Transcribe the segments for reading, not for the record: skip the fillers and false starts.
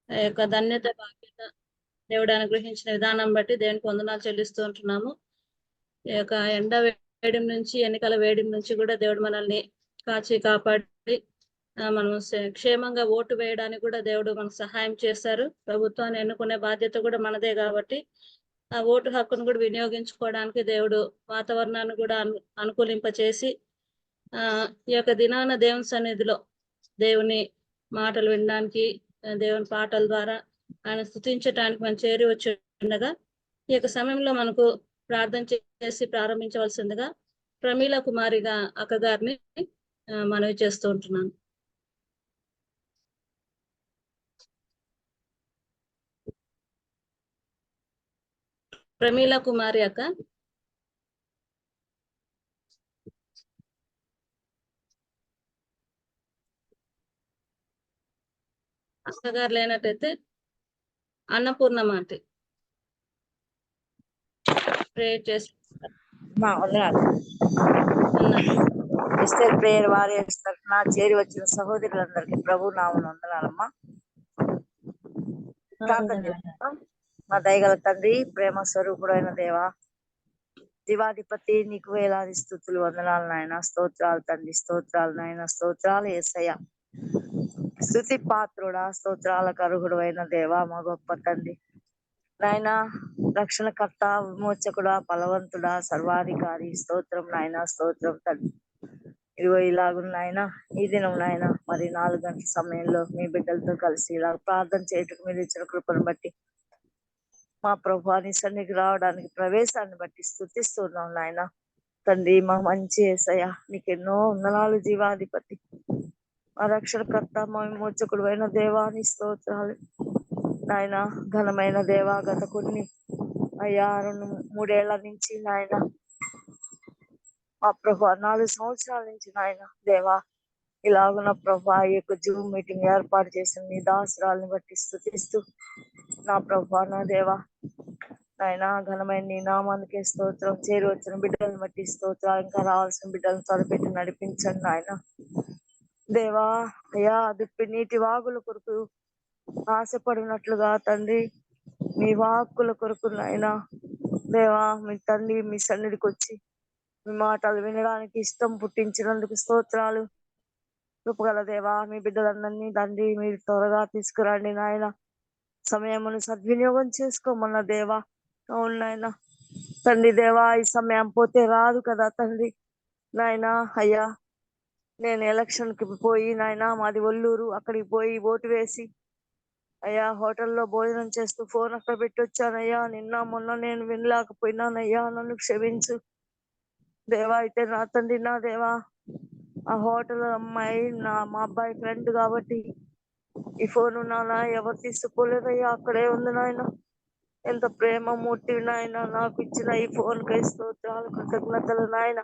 ఆ యొక్క ధన్యత బాధ్యత దేవుడు అనుగ్రహించిన విధానం బట్టి దేవునికి వందనాలు చెల్లిస్తూ ఉంటున్నాము. ఈ యొక్క ఎండ వేడిం నుంచి ఎన్నికల వేడిం నుంచి కూడా దేవుడు మనల్ని కాచి కాపాడి మనం క్షేమంగా ఓటు వేయడానికి కూడా దేవుడు మనకు సహాయం చేశారు. ప్రభుత్వాన్ని ఎన్నుకునే బాధ్యత కూడా మనదే కాబట్టి ఆ ఓటు హక్కును కూడా వినియోగించుకోవడానికి దేవుడు వాతావరణాన్ని కూడా అనుకూలింపచేసి ఈ యొక్క దినాన దేవుని సన్నిధిలో దేవుని మాటలు వినడానికి దేవుని పాటల ద్వారా ఆయన స్తుతించడానికి మనం చేరి వచ్చి ఉండగా ఈ యొక్క సమయంలో మనకు ప్రార్థన చేసి ప్రారంభించవలసిందిగా ప్రమీల కుమారిగా అక్కగారిని మనవి చేస్తూ ఉంటున్నాను. ప్రమీల కుమారి అక్క. అక్కగారు లేనట్టయితే అన్నపూర్ణమాటి ప్రేయర్ చేసి ప్రేయర్ వారియర్స్ తరఫున చేరి వచ్చిన సహోదరులందరికీ ప్రభు నామమున వందనాలమ్మా. ప్రార్థన చేస్తాం. మా దయగల తండ్రి, ప్రేమ స్వరూపుడైన దేవా, దివాధిపతి, నీకు వేలాది స్తుతులు వందనాలు నాయన. స్తోత్రాలు తండ్రి, స్తోత్రాలు నాయన, స్తోత్రాలు యేసయ్య. స్తుతి పాత్రుడా, స్తోత్రాలకు అర్హుడు అయిన దేవా, మా గొప్ప తండ్రి నాయన, రక్షణకర్త, విమోచకుడా, బలవంతుడా, సర్వాధికారి, స్తోత్రం నాయన, స్తోత్రం తండ్రి. ఇదిగో ఇలాగున్న నాయన ఈ దినం నాయన మరి 4 గంటల సమయంలో మీ బిడ్డలతో కలిసి ఇలా ప్రార్థన చేయటం మీరు ఇచ్చిన కృపను బట్టి మా ప్రభువాని సన్నిధికి రావడానికి ప్రవేశాన్ని బట్టి స్తుతిస్తున్నాం నాయన తండ్రి. మా మంచి యేసయ్య, నీకెన్నో వందనాలు జీవాధిపతి, మా రక్షణకర్త, మా విమోచకుడు అయిన దేవాని స్తోత్రాలు నాయన. ఘనమైన దేవా, గత కొన్ని 2-3 ఏళ్ల నుంచి నాయన మా ప్రభు 4 సంవత్సరాల నుంచి నాయన దేవా ఇలాగున్న ప్రభు ఈ యొక్క జూమ్ మీటింగ్ ఏర్పాటు చేసిన నీ దాసురాలను బట్టి స్తుతిస్తూ నా ప్రభు నా దేవా నాయన ఘనమైన నీ నామానికే స్తోత్రం. చేరి వచ్చిన బిడ్డలను బట్టి స్తోత్రాలు. ఇంకా రావాల్సిన బిడ్డలను త్వరపెట్టి నడిపించండి నాయన దేవా. అయ్యా దుప్పి నీటి వాగుల కొరకు ఆశపడినట్లుగా తండ్రి మీ వాక్కుల కొరకు నాయన దేవా మీ తండ్రి మీ సన్నిధికి వచ్చి మీ మాటలు వినడానికి ఇష్టం పుట్టించినందుకు స్తోత్రాలు. కృపగల దేవా, మీ బిడ్డలందరినీ తండ్రి మీరు త్వరగా తీసుకురండి నాయన. సమయమును సద్వినియోగం చేసుకోమన్న దేవా. అవును నాయన తండ్రి దేవా, ఈ సమయం పోతే రాదు కదా తండ్రి నాయన. అయ్యా నేను ఎలక్షన్ కి పోయి నాయన, మాది ఒల్లూరు, అక్కడికి పోయి ఓటు వేసి అయ్యా హోటల్లో భోజనం చేస్తూ ఫోన్ అక్కడ పెట్టి వచ్చానయ్యా. నిన్న మొన్న నేను వినలేకపోయినానయ్యా, నన్ను క్షమించు దేవా. అయితే నా తండ్రి నా దేవా, ఆ హోటల్ అమ్మాయి మా అబ్బాయి ఫ్రెండ్ కాబట్టి ఈ ఫోన్ నాన్న ఎవరు తీసుకోలేదయ్యా, అక్కడే ఉంది నాయన. ఎంత ప్రేమ మూర్తి నాయన నాకు ఇచ్చిన ఈ ఫోన్ కై స్తోత్రాలు, కృతజ్ఞతలు నాయన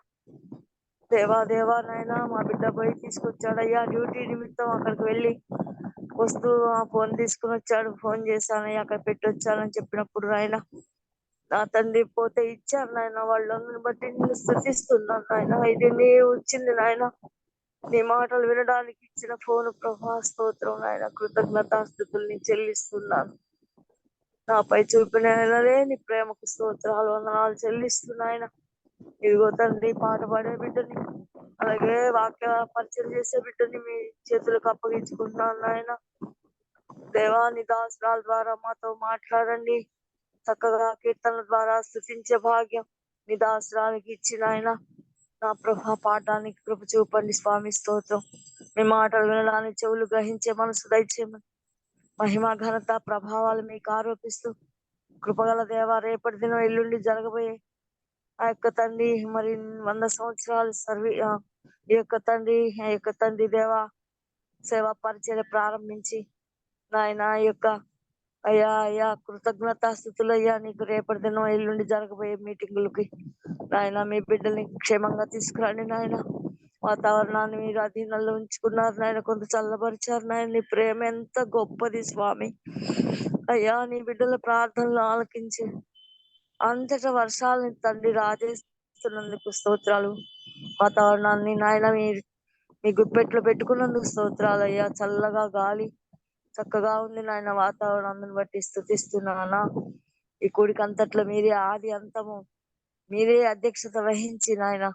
దేవా. దేవా నాయన మా బిడ్డ పోయి తీసుకొచ్చాడయ్యా డ్యూటీ నిమిత్తం. అక్కడికి వెళ్ళి వస్తూ ఆ ఫోన్ తీసుకుని వచ్చాడు. ఫోన్ చేశానయ్యా, అక్కడ పెట్టి వచ్చానని చెప్పినప్పుడు నాయన నా తండ్రి పోతే ఇచ్చారు నాయన. వాళ్ళందరిని బట్టి నేను స్తుతిస్తున్నాను నాయన. ఇది నీ వచ్చింది నాయన, నీ మాటలు వినడానికి ఇచ్చిన ఫోన్ ప్రభా. స్తోత్రం నాయన, కృతజ్ఞతాస్తుతుల్ని చెల్లిస్తున్నాను. నాపై చూపిన నీ ప్రేమకు స్తోత్రాలు వందనాలు చెల్లిస్తున్నాయన. ఇదిగో తండ్రి పాట పాడే బిడ్డని అలాగే వాక్య పరిచయం చేసే బిడ్డని మీ చేతులకు అప్పగించుకుంటున్నాను నాయన దేవా. నీ దాసరాల ద్వారా మాతో మాట్లాడండి. చక్కగా కీర్తనల ద్వారా స్తుతించే భాగ్యం నీ దాసరానికి ఇచ్చిన ఆయన నా ప్రభా. పాఠానికి కృప చూపండి స్వామి. స్తోత్రం. మీ మాటలు వినడానికి చెవులు గ్రహించే మనసు దయచేయమని మహిమ ఘనత ప్రభావాలు మీకు ఆరోపిస్తూ కృపగల దేవ, రేపటి దినం ఎల్లుండి జరగబోయే ఆ యొక్క తండ్రి మరి 100 సంవత్సరాలు ఈ యొక్క తండ్రి దేవ సేవా పరిచయం ప్రారంభించి నాయన ఈ యొక్క అయ్యా కృతజ్ఞతాస్థుతులు అయ్యా నీకు. రేపటి దినం ఎల్లుండి జరగబోయే మీటింగులకి నాయన మీ బిడ్డల్ని క్షేమంగా తీసుకురండి నాయన. వాతావరణాన్ని మీరు అధీనంలో ఉంచుకున్నారు నాయన, కొంత చల్లబరిచారు నాయన. నీ ప్రేమ ఎంత గొప్పది స్వామి. అయ్యా నీ బిడ్డల ప్రార్థనలు ఆలకించి అంతటా వర్షాలని తండ్రి రాజేస్తున్నందుకు స్తోత్రాలు. వాతావరణాన్ని నాయన మీ గుప్పెట్లో పెట్టుకున్నందుకు స్తోత్రాలు అయ్యా. చల్లగా గాలి చక్కగా ఉంది నాయన వాతావరణం అందుని బట్టి స్తుతిస్తున్నానా. ఈ కూడికి అంతట్లో మీరే ఆది అంతము, మీరే అధ్యక్షత వహించి నాయన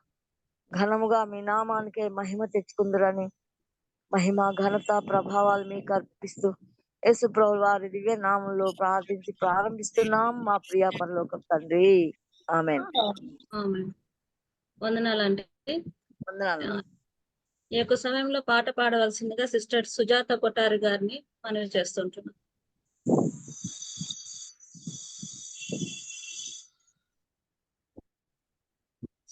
ఘనముగా మీ నామానికే మహిమ తెచ్చుకుందురని మహిమ ఘనత ప్రభావాలు మీకు అర్పిస్తూ యేసు ప్రభువు వారి దివ్య నామంలో ప్రార్థించి ప్రారంభిస్తున్నాం మా ప్రియ పరలోకపు తండ్రి. ఆమేన్. ఆమేన్. వందనాలండి. వందనాలు. ఈ యొక్క సమయంలో పాట పాడవలసిందిగా సిస్టర్ సుజాత కొట్టారి గారిని మనవి చేస్తుంటున్నాం.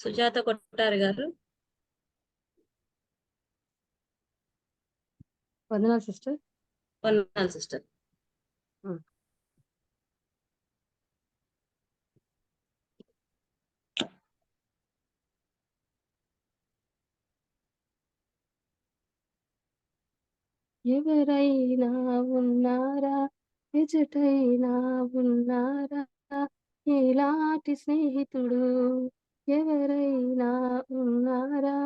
సుజాత కొట్టారి గారు. వందనాలు సిస్టర్. వందనాలు సిస్టర్. ఎవరైనా ఉన్నారా, ఎజటైనా ఉన్నారా, ఎలాంటి స్నేహితుడు? ఎవరైనా ఉన్నారా,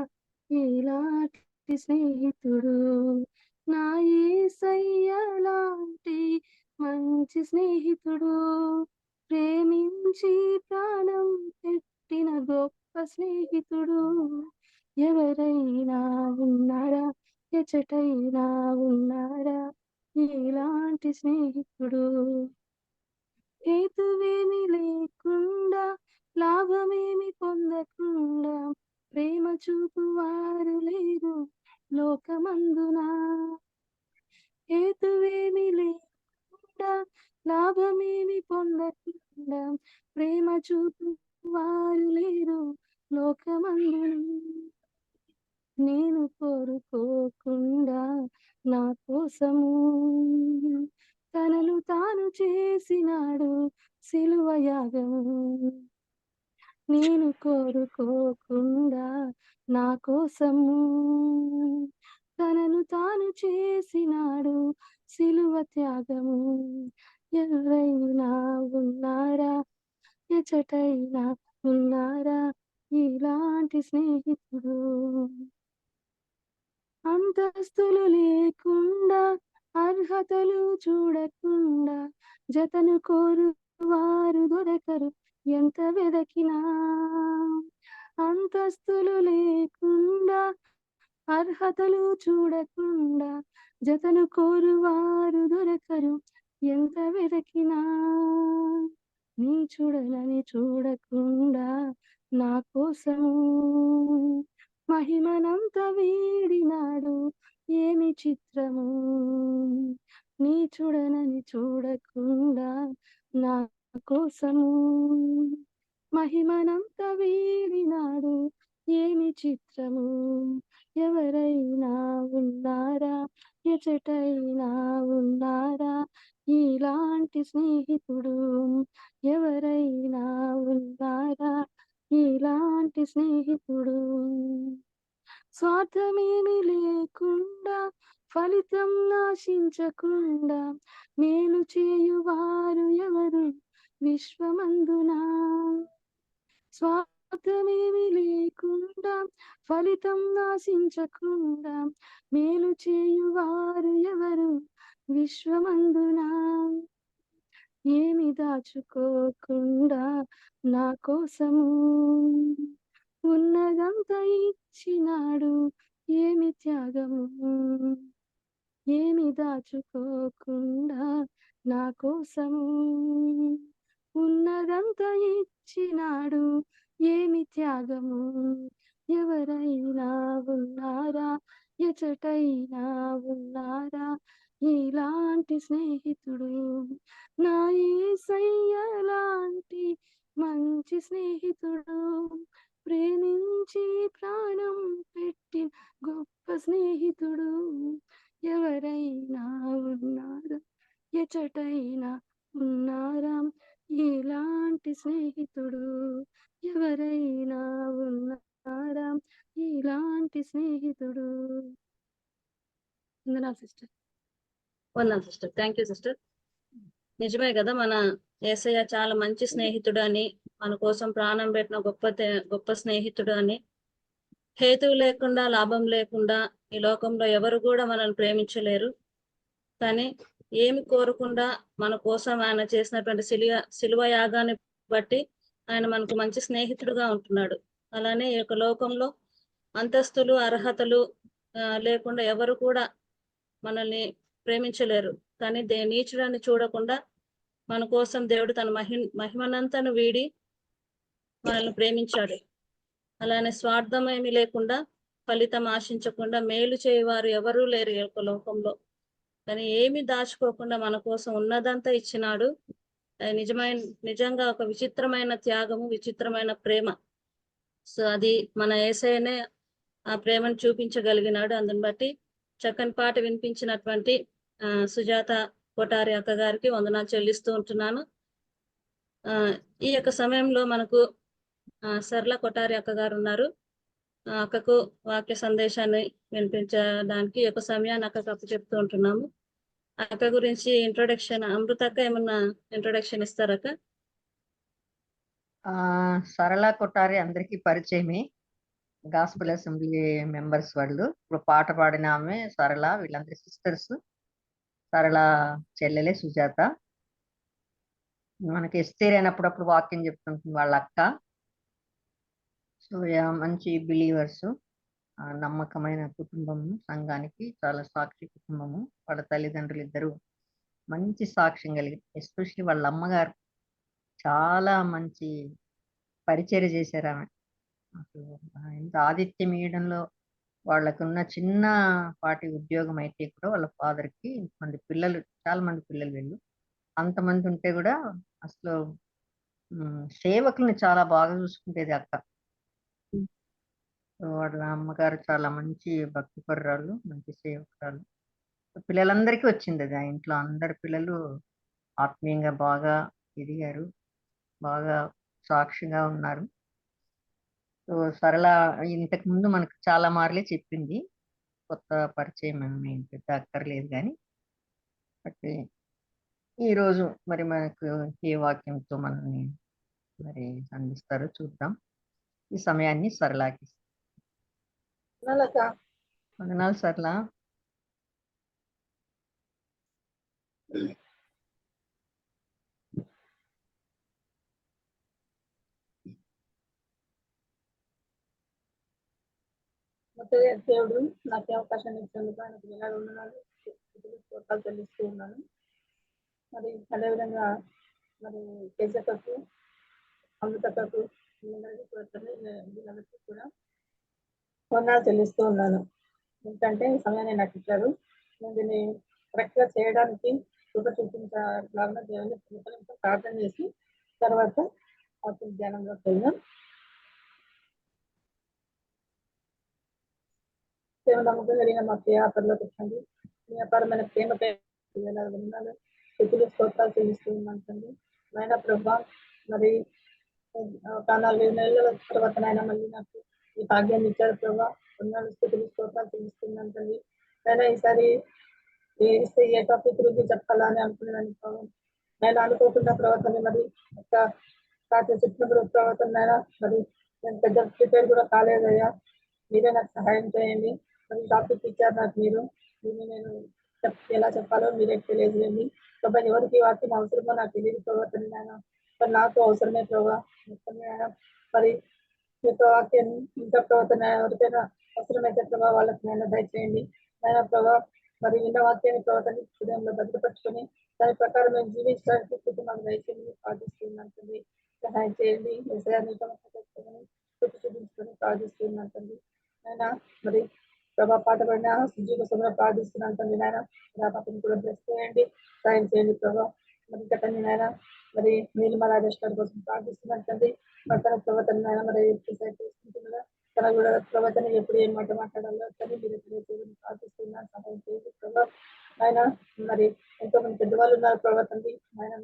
ఎలాంటి స్నేహితుడు? నా యేసయ్య లాంటి మంచి స్నేహితుడు, ప్రేమించి ప్రాణం పెట్టిన గొప్ప స్నేహితుడు. ఎవరైనా ఉన్నారా, ఎచటైనా ఉన్నారా, ఇలాంటి స్నేహితుడు? హేతువేమి లేకుండా, లాభమేమి పొందకుండా, ప్రేమ చూపువారు లేరు లోకమందునా. హేతువేమి లేకుండా, లాభమేమి పొందకుండా, ప్రేమ చూపువారు లేరు లోకమందునా. నేను కోరుకోకుండా నా కోసము తనను తాను చేసినాడు సిలువ యాగము. నేను కోరుకోకుండా నా కోసము తనను తాను చేసినాడు సిలువ త్యాగము. ఎవరైనా ఉన్నారా, ఎచటైనా ఉన్నారా, ఇలాంటి స్నేహితుడు? అంతస్తులు లేకుండా, అర్హతలు చూడకుండా, జతను కోరు వారు దొరకరు ఎంత వెదకినా. అంతస్తులు లేకుండా, అర్హతలు చూడకుండా, జతను కోరు వారు దొరకరు ఎంత వెదకినా. నీ చూడనని చూడకుండా నా కోసము మహిమనంత వీడినాడు ఏమి చిత్రము. నీ చూడనని చూడకుండా నా కోసము మహిమనంత వీడినాడు ఏమి చిత్రము. ఎవరైనా ఉన్నారా, ఎచటైనా ఉన్నారా, ఇలాంటి స్నేహితుడు? ఎవరైనా ఉన్నారా, ఇలాంటి స్నేహితుడు? స్వార్థమేమి లేకుండా, ఫలితం నాశించకుండా, మేలు చేయువారు ఎవరు విశ్వమందునా. స్వార్థమేమి లేకుండా, ఫలితం నాశించకుండా, మేలు చేయువారు ఎవరు విశ్వమందునా. ఏమి దాచుకోకుండా నా కోసము ఉన్నదంతా ఇచ్చినాడు ఏమి త్యాగము. ఏమి దాచుకోకుండా నా కోసము ఉన్నదంతా ఇచ్చినాడు ఏమి త్యాగము. ఎవరైనా ఉన్నారా, ఎచటైనా ఉన్నారా, ఇలాంటి స్నేహితుడు? నా యేసయ్య లాంటి మంచి స్నేహితుడు, ప్రేమించి ప్రాణం పెట్టి గొప్ప స్నేహితుడు. ఎవరైనా ఉన్నారా, ఎచటైనా ఉన్నారా, ఇలాంటి స్నేహితుడు? ఎవరైనా ఉన్నారా, ఇలాంటి స్నేహితుడు? వందనాలు సిస్టర్. వందనాలు సిస్టర్. Thank you sister. నిజమే కదా, మన యేసయ్య చాలా మంచి స్నేహితుడు అని, మన కోసం ప్రాణం పెట్టిన గొప్ప స్నేహితుడు అని. హేతువు లేకుండా, లాభం లేకుండా ఈ లోకంలో ఎవరు కూడా మనల్ని ప్రేమించలేరు. కానీ ఏమి కోరకుండా మన కోసం ఆయన చేసినటువంటి శిలువ యాగాన్ని బట్టి ఆయన మనకు మంచి స్నేహితుడుగా ఉంటున్నాడు. అలానే ఈ యొక్క లోకంలో అంతస్తులు అర్హతలు లేకుండా ఎవరు కూడా మనల్ని ప్రేమించలేరు. కానీ నీచుడాన్ని చూడకుండా మన కోసం దేవుడు తన మహిమనంతను వీడి మనల్ని ప్రేమించాడు. అలానే స్వార్థం ఏమీ లేకుండా, ఫలితం ఆశించకుండా మేలు చేయవారు ఎవరూ లేరు ఈ యొక్క లోకంలో. కానీ ఏమి దాచుకోకుండా మన కోసం ఉన్నదంతా ఇచ్చినాడు. అది నిజంగా ఒక విచిత్రమైన త్యాగము, విచిత్రమైన ప్రేమ. సో అది మన యేసయ్యనే ఆ ప్రేమను చూపించగలిగినాడు. అందుని బట్టి చక్కని పాట వినిపించినటువంటి సుజాత కొటారి అక్క గారికి వందనాలు చెల్లిస్తూ ఉంటున్నాను. ఈ యొక్క సమయంలో మనకు సరళ కొటారి అక్క గారు ఉన్నారు. అక్కకు వాక్య సందేశాన్ని వినిపించడానికి ఈ యొక్క సమయాన్ని అక్కకు అప్పు చెప్తూ ఉంటున్నాము. అక్క గురించి ఇంట్రొడక్షన్ అమృత అక్క ఏమన్నా ఇంట్రొడక్షన్ ఇస్తారక్క? సరళ కొట్టారి అందరికీ పరిచయమే, గాస్పుల్ అసెంబ్లీ మెంబర్స్ వాళ్ళు. ఇప్పుడు పాట పాడిన ఆమె సరళ, వీళ్ళందరి సిస్టర్స్. సరళ చెల్లెలే సుజాత. మనకి ఎస్తేర్ అయినప్పుడప్పుడు వాక్యం చెప్తుంటుంది వాళ్ళ అక్క. సో మంచి బిలీవర్స్, నమ్మకమైన కుటుంబము, సంఘానికి చాలా సాక్షి కుటుంబము. వాళ్ళ తల్లిదండ్రులు ఇద్దరు మంచి సాక్ష్యం కలిగి, ఎస్పెషల్లీ వాళ్ళ అమ్మగారు చాలా మంచి పరిచర్య చేశారు ఆమె. అసలు ఎంత ఆతిథ్యం ఇవ్వడంలో, వాళ్ళకున్న చిన్న పాటి ఉద్యోగం అయితే కూడా వాళ్ళ ఫాదర్కి చాలా మంది పిల్లలు వీళ్ళు. అంతమంది ఉంటే కూడా అసలు సేవకుల్ని చాలా బాగా చూసుకుంటేది అక్క. వాళ్ళ అమ్మగారు చాలా మంచి భక్తిపరురాలు, మంచి సేవకురాలు. పిల్లలందరికీ వచ్చింది అది. ఆ ఇంట్లో అందరి పిల్లలు ఆత్మీయంగా బాగా ఎదిగారు, బాగా సాక్షిగా ఉన్నారు. సో సరళ ఇంతకు ముందు మనకు చాలా మార్లే చెప్పింది, కొత్త పరిచయం ఏం పెద్ద అక్కర్లేదు. కానీ బట్ ఈరోజు మరి మనకు ఏ వాక్యంతో మనల్ని మరి అందిస్తారో చూద్దాం. ఈ సమయాన్ని సరళకి. వందనాలు సరళ. దేవుడు నాకు అవకాశం ఇచ్చినందుకు ఆయనకు వేలాది వందనాలు చెల్లిస్తూ ఉన్నాను. మరి అదేవిధంగా మరి కేజకకు, అమృతకు, వీళ్ళందరికీ కూడా వందనాలు చెల్లిస్తూ ఉన్నాను. ఎందుకంటే ఈ సమయాన్ని నాకు ఇచ్చారు. నేను దీన్ని కరెక్ట్గా చేయడానికి కృప చూపించాలన్న దేవుని ప్రార్థన చేసి తర్వాత అప్పుడు ధ్యానంలోకి వెళ్ళాం. దేవుని నమ్మకం కలిగిన మా ప్రియాపరలోకి వచ్చండి. మీ అపారమైన ప్రేమపై వందనాలు స్థితులు స్తోత్రాలు చెల్లిస్తూ ఉన్నాను తండ్రి. నాయన ప్రభా, మరి 4 నెలల తర్వాత నాయన మళ్ళీ నాకు ఈ భాగ్యాన్ని ఇచ్చారు ప్రభా. వందనాలు స్థితులు స్తోత్రాలు చెల్లిస్తున్నాను తండ్రి. నాయన ఈసారి ఏ టాపిక్ గురించి చెప్పాలా అని అనుకునేదాన్ని ప్రభావం. నేను అనుకోకుండా ప్రవర్తన మరి ఒక చెప్పినప్పుడు ప్రవర్తన అయినా మరి నేను పెద్ద ప్రిపేర్ కూడా కాలేదయ్యా. మీరే నాకు సహాయం చేయండి. మరి టాపిక్ ఇచ్చారు నాకు మీరు, దీన్ని నేను ఎలా చెప్పాలో మీరే తెలియజేయండి ప్రభా. ఎవరికి వాక్యం అవసరమో నాకు తెలియదు ప్రవర్తన నాయన, మరి నాకు అవసరమే ప్రభా. మరి ఈ యొక్క వాక్యం ఇంకా ప్రవర్తన ఎవరికైనా అవసరమైతే ప్రభా వాళ్ళకి నేను దయచేయండి నాయన ప్రభా. మరి విన్న వాక్యాన్ని ప్రవర్తన హృదయంలో భద్రపరుచుకొని దాని ప్రకారం మేము జీవించడానికి కుటుంబాన్ని దయచేయండి ప్రార్థిస్తున్నాను. సహాయం చేయండి. చూపించుకొని ప్రార్థిస్తున్నాను నాయన. మరి ప్రభా పాట పడిన సుజీ కోసంగా ప్రార్థిస్తున్నాను తండ్రి నాయన. పాపని కూడా బ్లెస్ చేయండి, సహాయం చేయండి ప్రభా. మరి ఇంకా తండ్రి నాయన మరి నీలిమ రాజేశ్వర్ కోసం ప్రార్థిస్తున్నాను తండ్రి. తన ప్రవర్తన నాయన మరి తీసుకుంటున్నదా తన కూడా ప్రవర్తన ఎప్పుడు ఏం మాట మాట్లాడాలో తండ్రి మీరు తెలియజేయని ప్రార్థిస్తున్నాను, సహాయం చేయండి ప్రభా. ఆయన మరి ఎంతో మంది పెద్దవాళ్ళు ఉన్నారు ప్రవర్తన ఆయన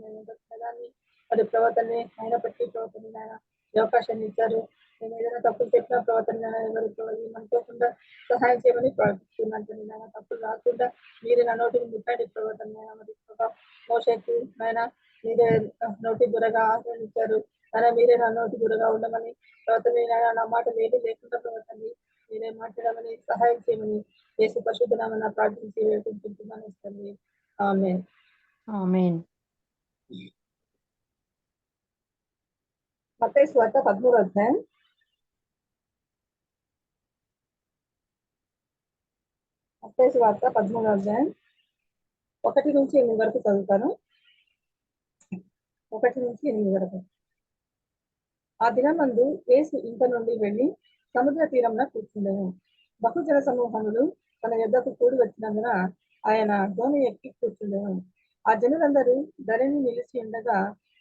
మరి ప్రవర్తనని ఆయన బట్టి ప్రవర్తన ఆయన అవకాశాన్ని ఇచ్చారు. నేను ఏదైనా తప్పులు చెప్పిన ప్రవర్తన ఎవరు అనుకోకుండా సహాయం చేయమని ప్రార్థిస్తున్నాను. నేను తప్పులు రాకుండా మీరే నా నోటిని ముట్టండి ప్రవర్తన మరి మోషకు ఆయన మీరే నోటి గురగా ఆశ్రయించారు. అయినా మీరే నా నోటి గురగా ఉండమని ప్రవర్తన నా మాట లేకుండా ప్రవర్తన మీరే మాట్లాడమని సహాయం చేయమని యేసు పరిశుద్ధ నామమున ప్రార్థించి వేడుకుంటున్నాను. ఆమేన్. ఆమేన్. మత్తయి సువార్త 13వ అధ్యాయం 1 నుంచి 8 వరకు చదువుతాను. 1 నుంచి 8 వరకు. ఆ దినమందు యేసు ఇంట నుండి వెళ్లి సముద్ర తీరంన కూర్చుండెను. బహుజన సమూహములు తన యొద్దకు కూడి వచ్చినందున ఆయన దోణి ఎక్కి కూర్చుండెను. ఆ జనులందరూ ధరణి నిలిచి ఉండగా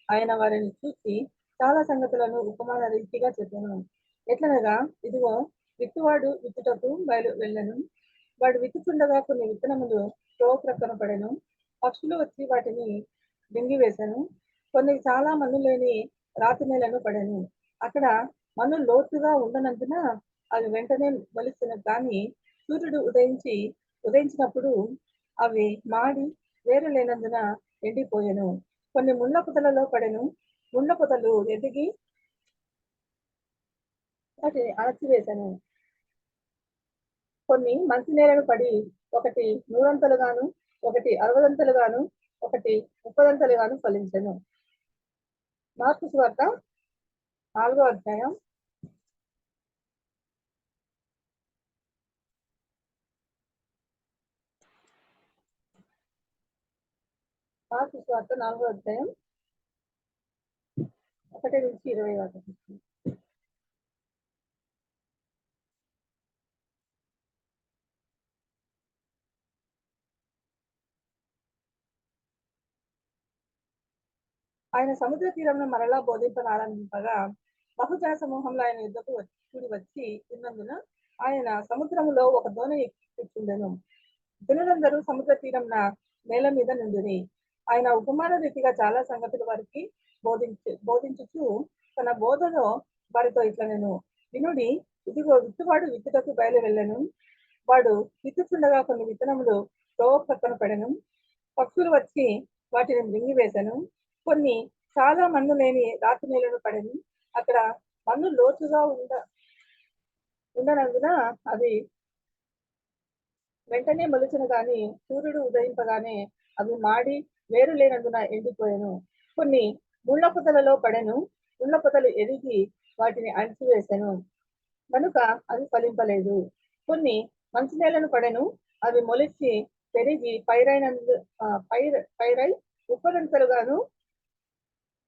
ఆయన వారిని చూసి చాలా సంగతులను ఉపమాన రీతిగా చెప్పాను. ఎట్లనగా, ఇదిగో విత్తువాడు విత్తుటకు వెళ్ళెను. వాడు విత్తుచుండగా కొన్ని విత్తనములు త్రోవ ప్రక్కన పడెను. పక్షులు వచ్చి వాటిని మింగివేశాను. కొన్ని చాలా మన్ను లేని రాతి నేలను పడెను. అక్కడ మన్ను లోతుగా ఉండనందున అవి వెంటనే మొలిచెను. కానీ సూర్యుడు ఉదయించినప్పుడు అవి మాడి వేరు లేనందున ఎండిపోయెను. కొన్ని ముళ్ళ పొదలలో పడెను. ముళ్ళ పొదలు ఎదిగి వాటిని అణచివేశాను. కొన్ని మంచి నేలను పడి ఒకటి 100 ఒకటి 60 ఒకటి 30 ఫలించెను. మార్కు సువార్త 4వ అధ్యాయం 1 నుంచి 20 వరకు. ఆయన సముద్ర తీరంలో మరలా బోధింపనారంభింపగా బహుజన సమూహంలో ఆయన యుద్ధకు కూడి వచ్చి ఉన్నందున ఆయన సముద్రములో ఒక దోణి ఎక్కి కూర్చుండెను. జనులందరూ సముద్ర తీరంన నేల మీద నుండిరి. ఆయన ఉపమాన రీతిగా చాలా సంగతులు వారికి బోధించుచు తన బోధలో వారితో ఇట్లనెను. వినుడి, ఇదిగో విత్తువాడు విత్తుటకు బయలు వెళ్ళెను. వాడు విత్తుచుండగా కొన్ని విత్తనములు త్రోవ ప్రక్కన పడెను. పక్షులు వచ్చి వాటిని మింగివేశాను. కొన్ని చాలా మన్ను లేని రాతి నేలను పడెను. అక్కడ మన్ను లోతుగా ఉండనందున అవి వెంటనే మొలిచెను. గాని సూర్యుడు ఉదయింపగానే అవి మాడి వేరు లేనందున ఎండిపోయెను. కొన్ని ముళ్ళ పొదలలో పడెను. ముళ్ళ పొదలు ఎదిగి వాటిని అణచివేశాను కనుక అవి ఫలింపలేదు. కొన్ని మంచి నేలను పడెను. అవి మొలిచి పెరిగి పైరై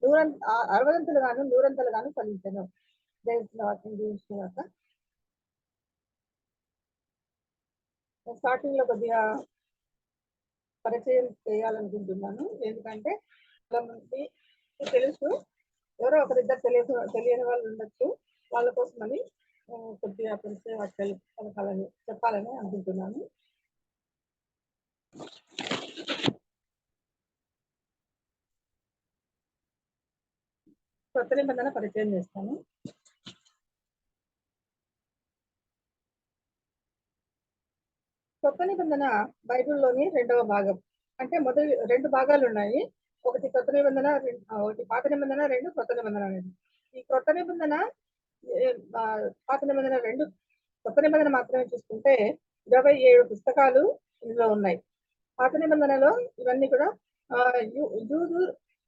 30 60 ఫలించెను. దేవుని వాక్యం దీవించుగాక. స్టార్టింగ్ లో కొద్దిగా పరిచయం చేయాలనుకుంటున్నాను. ఎందుకంటే మంది తెలుసు, ఎవరో ఒకరిద్దరు తెలియని వాళ్ళు ఉండొచ్చు. వాళ్ళ కోసమని కొద్దిగా పరిచయం చెప్పాలని అనుకుంటున్నాను. కొత్త నిబంధన పరిచయం చేస్తాను. కొత్త నిబంధన బైబిల్లోని 2వ భాగం. అంటే మొదటి 2 భాగాలు ఉన్నాయి. ఒకటి కొత్త నిబంధన, ఒకటి పాత నిబంధన, 2 కొత్త నిబంధన అనేది. ఈ కొత్త నిబంధన పాత నిబంధన 2 కొత్త నిబంధన మాత్రమే చూసుకుంటే 27 పుస్తకాలు ఇందులో ఉన్నాయి. పాత నిబంధనలో ఇవన్నీ కూడా యూదు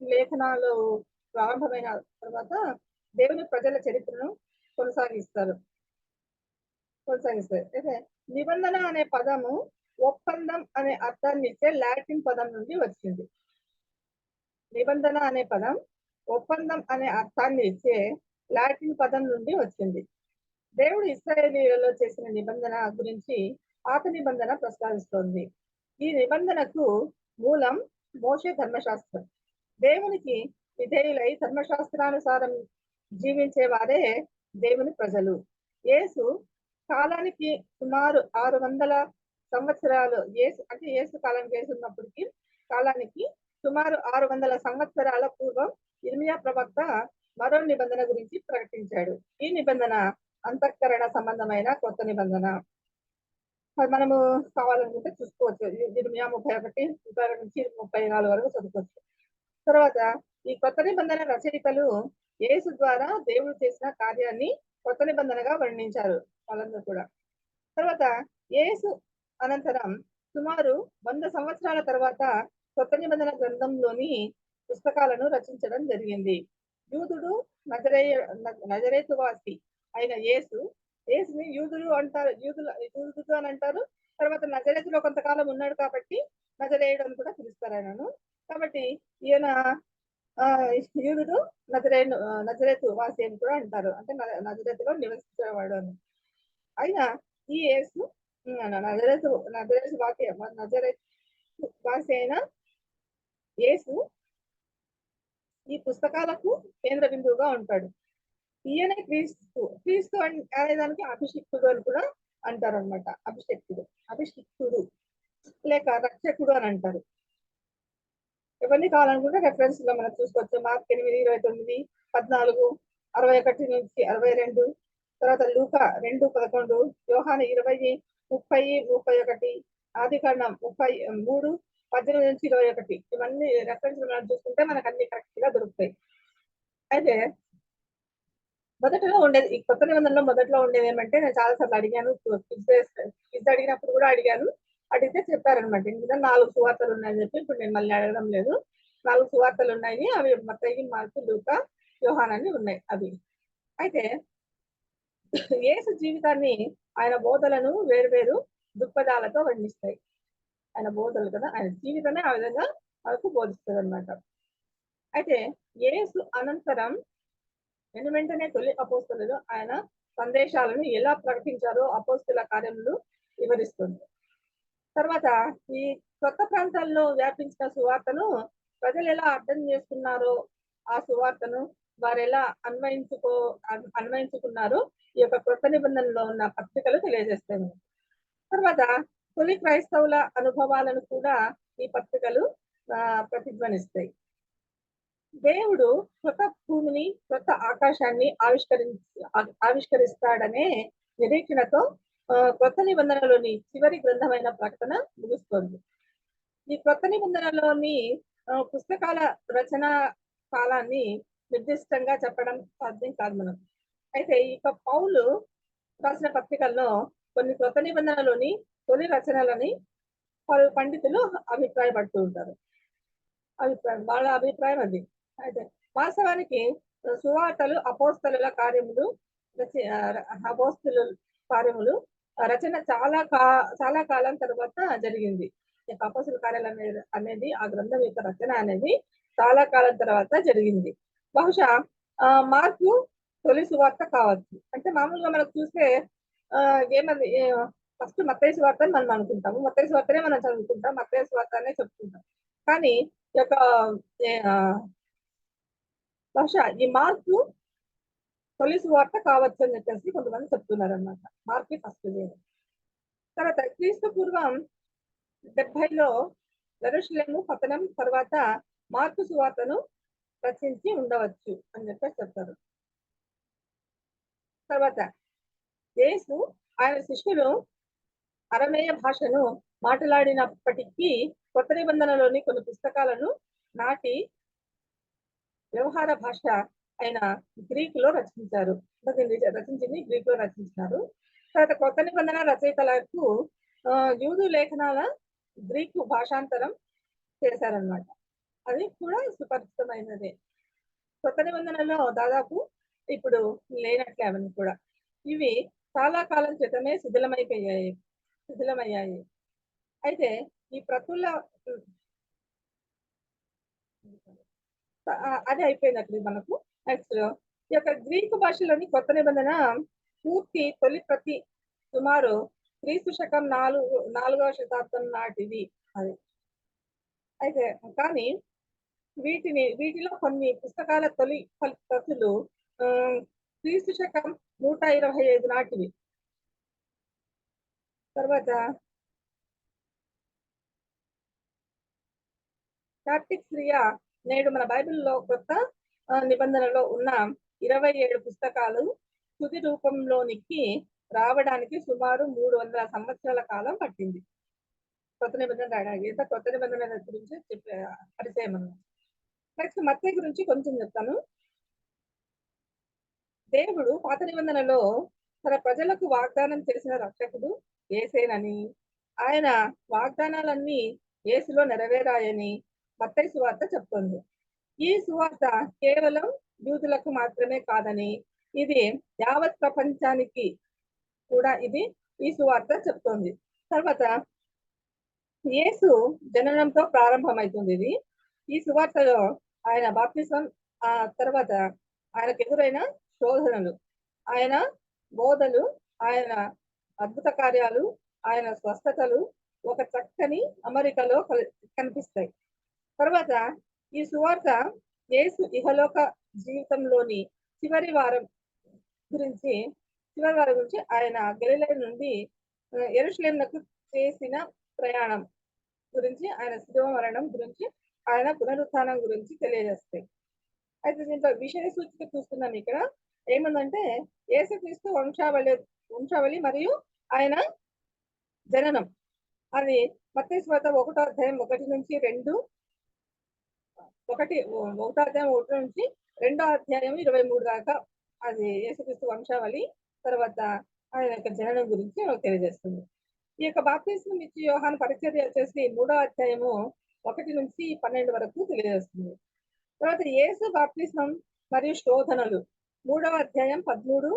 లేఖనాలు ప్రారంభమైన తర్వాత దేవుని ప్రజల చరిత్రను కొనసాగిస్తారు. అయితే నిబంధన అనే పదము ఒప్పందం అనే అర్థాన్ని ఇచ్చే లాటిన్ పదం నుండి వచ్చింది. నిబంధన అనే పదం ఒప్పందం అనే అర్థాన్ని ఇచ్చే లాటిన్ పదం నుండి వచ్చింది. దేవుడు ఇశ్రాయేలీయులలో చేసిన నిబంధన గురించి పాత నిబంధన ప్రస్తావిస్తోంది. ఈ నిబంధనకు మూలం మోషే ధర్మశాస్త్రం. దేవునికి విధేయులై ధర్మశాస్త్రానుసారం జీవించే వారే దేవుని ప్రజలు. యేసు కాలానికి సుమారు 600 సంవత్సరాలు యేసు కాలం చేస్తున్నప్పటికీ కాలానికి సుమారు 600 సంవత్సరాల పూర్వం ఇర్మియా ప్రవక్త మరో నిబంధన గురించి ప్రకటించాడు. ఈ నిబంధన అంతఃకరణ సంబంధమైన కొత్త నిబంధన. మనము కావాలనుకుంటే చూసుకోవచ్చు. ఇర్మియా 31 నుంచి 34 వరకు చదువుకోవచ్చు. తర్వాత ఈ కొత్త నిబంధన రచయితలు యేసు ద్వారా దేవుడు చేసిన కార్యాన్ని కొత్త నిబంధనగా వర్ణించారు వాళ్ళందరూ కూడా. తర్వాత యేసు అనంతరం సుమారు 100 సంవత్సరాల తర్వాత కొత్త నిబంధన గ్రంథంలోని పుస్తకాలను రచించడం జరిగింది. యూదుడు నజరేతువాసి అయిన యేసుని యూదులు అంటారు, యూదుడు అని అంటారు. తర్వాత నజరేతులో కొంతకాలం ఉన్నాడు కాబట్టి నజరేయుడు అని కూడా పిలుస్తారు ఆయనను. కాబట్టి ఈయన యూదుడు నజరేతు వాసి అని కూడా అంటారు, అంటే నజరేతులో నివసించేవాడు అని. అయినా ఈ యేసు నజరేతు వాసి అయిన యేసు ఈ పుస్తకాలకు కేంద్ర బిందువుగా ఉంటాడు. ఈయన క్రీస్తు అనేదానికి అభిషిక్తుడు అని కూడా అంటారు అనమాట. అభిషిక్తుడు లేక రక్షకుడు అని అంటారు. ఇవన్నీ కావాలనుకుంటే రెఫరెన్స్ లో మనం చూసుకోవచ్చు. మార్క్ 8:29, 14, 61 నుంచి 62, తర్వాత లూకా 2:11, యోహాను 20:30, 31, ఆదికాండం 33, 18 నుంచి 21. ఇవన్నీ రెఫరెన్స్ మనం చూసుకుంటే మనకు అన్ని కరెక్ట్ గా దొరుకుతాయి. అయితే మొదటలో ఉండేది, ఈ కొత్త నిబంధనలో మొదట్లో ఉండేది ఏమంటే, నేను చాలాసార్లు అడిగాను, క్విజ్ అడిగినప్పుడు కూడా అడిగితే చెప్పారనమాట. ఇంకా 4 సువార్తలు ఉన్నాయని చెప్పి. ఇప్పుడు నేను మళ్ళీ అడగడం లేదు. 4 సువార్తలు ఉన్నాయి. అవి మత్తయి, మార్కు, లూకా, యోహాను అని ఉన్నాయి అవి. అయితే యేసు జీవితాన్ని, ఆయన బోధలను వేరువేరు దృక్పథాలతో వర్ణిస్తాయి. ఆయన బోధలు కదా, ఆయన జీవితాన్ని ఆ విధంగా మనకు బోధిస్తుంది అనమాట. అయితే యేసు అనంతరం వెంటనే తొలి అపోస్తలులు ఆయన సందేశాలను ఎలా ప్రకటించారో అపోస్తల కార్యములు వివరిస్తుంది. తర్వాత ఈ కొత్త ప్రాంతాల్లో వ్యాపించిన సువార్తను ప్రజలు ఎలా అర్థం చేసుకున్నారో, ఆ సువార్తను వారు ఎలా అన్వయించుకున్నారో ఈ యొక్క కొత్త నిబంధనలో ఉన్న పత్రికలు తెలియజేస్తాయి. తర్వాత తొలి క్రైస్తవుల అనుభవాలను కూడా ఈ పత్రికలు ప్రతిధ్వనిస్తాయి. దేవుడు కొత్త భూమిని, కొత్త ఆకాశాన్ని ఆవిష్కరిస్తాడనే నిరీక్షణతో కొత్త నిబంధనలోని చివరి గ్రంథమైన ప్రకటన ముగుస్తోంది. ఈ కొత్త నిబంధనలోని పుస్తకాల రచన కాలాన్ని నిర్దిష్టంగా చెప్పడం సాధ్యం కాదు మనం. అయితే ఈ పౌలు రాసిన పత్రికల్లో కొన్ని కొత్త నిబంధనలోని తొలి రచనలని పలు పండితులు అభిప్రాయపడుతూ ఉంటారు. వాళ్ళ అభిప్రాయం అది. అయితే వాస్తవానికి సువార్తలు, అపోస్తలుల కార్యములు రచన చాలా కాలం తర్వాత జరిగింది. అపోస్తలుల కార్యాలు అనేది ఆ గ్రంథం యొక్క రచన అనేది చాలా కాలం తర్వాత జరిగింది. బహుశా మార్కు తొలి సువార్త కావచ్చు. అంటే మామూలుగా మనకు చూస్తే ఏమది, ఫస్ట్ మత్తయి సువార్త అని మనం అనుకుంటాము. మత్తయి సువార్తనే మనం చదువుకుంటాం, మత్తయి సువార్త అనే చెప్పుకుంటాం. కానీ ఈ యొక్క బహుశా ఈ మార్కు తొలి సువార్త కావచ్చు అని చెప్పేసి కొంతమంది చెప్తున్నారు అనమాట. Mark first. తర్వాత క్రీస్తు పూర్వం 70లో యెరూషలేము పతనం తర్వాత మార్కు సువార్తను రచించి ఉండవచ్చు అని చెప్పేసి చెప్తారు. తర్వాత యేసు, ఆయన శిష్యులు అరమేయ భాషను మాట్లాడినప్పటికీ కొత్త నిబంధనలోని కొన్ని పుస్తకాలను నాటి వ్యవహార భాష అయిన గ్రీకులో రచించారు. రచించింది గ్రీకులో రచించినారు. తర్వాత కొత్త నిబంధన రచయితలకు యూదు లేఖనాల గ్రీకు భాషాంతరం చేశారనమాట. అది కూడా సుపరిచితమైనదే. కొత్త నిబంధనలో దాదాపు ఇప్పుడు లేనట్లే అవన్నీ కూడా. ఇవి చాలా కాలం క్రితమే శిథిలమయ్యాయి. అయితే ఈ ప్రతుల అది అయిపోయినట్లు మనకు. నెక్స్ట్ ఈ యొక్క గ్రీకు భాషలోని కొత్త నిబంధన పూర్తి తొలి ప్రతి సుమారు క్రీస్తు శకం 4వ శతాబ్దం నాటిది అది. అయితే కానీ వీటిలో కొన్ని పుస్తకాల తొలి ప్రతులు క్రీస్తు శకం 125 నాటివి. తర్వాత కార్టిక్స్రియా నేడు మన బైబిల్లో కొత్త నిబంధనలో ఉన్న 27 పుస్తకాలు తుది రూపంలోనికి రావడానికి సుమారు 300 సంవత్సరాల కాలం పట్టింది. కొత్త నిబంధన రాయడానికి. కొత్త నిబంధన గురించి పరిచయం అన్నమాట. నెక్స్ట్ మత్తయి గురించి కొంచెం చెప్తాను. దేవుడు పాత నిబంధనలో తన ప్రజలకు వాగ్దానం చేసిన రక్షకుడు యేసేనని, ఆయన వాగ్దానాలన్నీ యేసులో నెరవేరాయని మత్తయి సువార్త చెప్తోంది. ఈ సువార్త కేవలం యూదులకు మాత్రమే కాదని, ఇది యావత్ ప్రపంచానికి కూడా ఈ సువార్త చెప్తోంది. తర్వాత యేసు జననంతో ప్రారంభమవుతుంది ఇది. ఈ సువార్తలో ఆయన బాప్తిసం, ఆ తర్వాత ఆయనకు ఎదురైన శోధనలు, ఆయన బోధలు, ఆయన అద్భుత కార్యాలు, ఆయన స్వస్థతలు ఒక చక్కని అమరికలో కనిపిస్తాయి. తర్వాత ఈ సువార్త యేసు ఇహలోక జీవితంలోని చివరి వారం గురించి ఆయన గలిలయ నుండి యెరూషలేమునకు చేసిన ప్రయాణం గురించి, ఆయన శిలువ మరణం గురించి, ఆయన పునరుత్థానం గురించి తెలియజేస్తాయి. అయితే దీంట్లో విషయ సూచిక చూస్తున్నాం. ఇక్కడ ఏముందంటే యేసుక్రీస్తు వంశావళి మరియు ఆయన జననం. అది మత్తయి సువార్త 1వ అధ్యాయం 1 నుంచి 2, 1వ అధ్యాయం 1 నుంచి 2వ అధ్యాయం 23 దాకా అది యేసుక్రీస్తు వంశావళి, తర్వాత ఆయన యొక్క జననం గురించి మనకు తెలియజేస్తుంది. ఈ యొక్క బాప్తిస్మం ఇచ్చి యోహాను పరిచర్య వచ్చేసి 3వ అధ్యాయము 1 నుంచి 12 వరకు తెలియజేస్తుంది. తర్వాత యేసు బాప్తిస్మం మరియు శోధనలు 3వ అధ్యాయం 13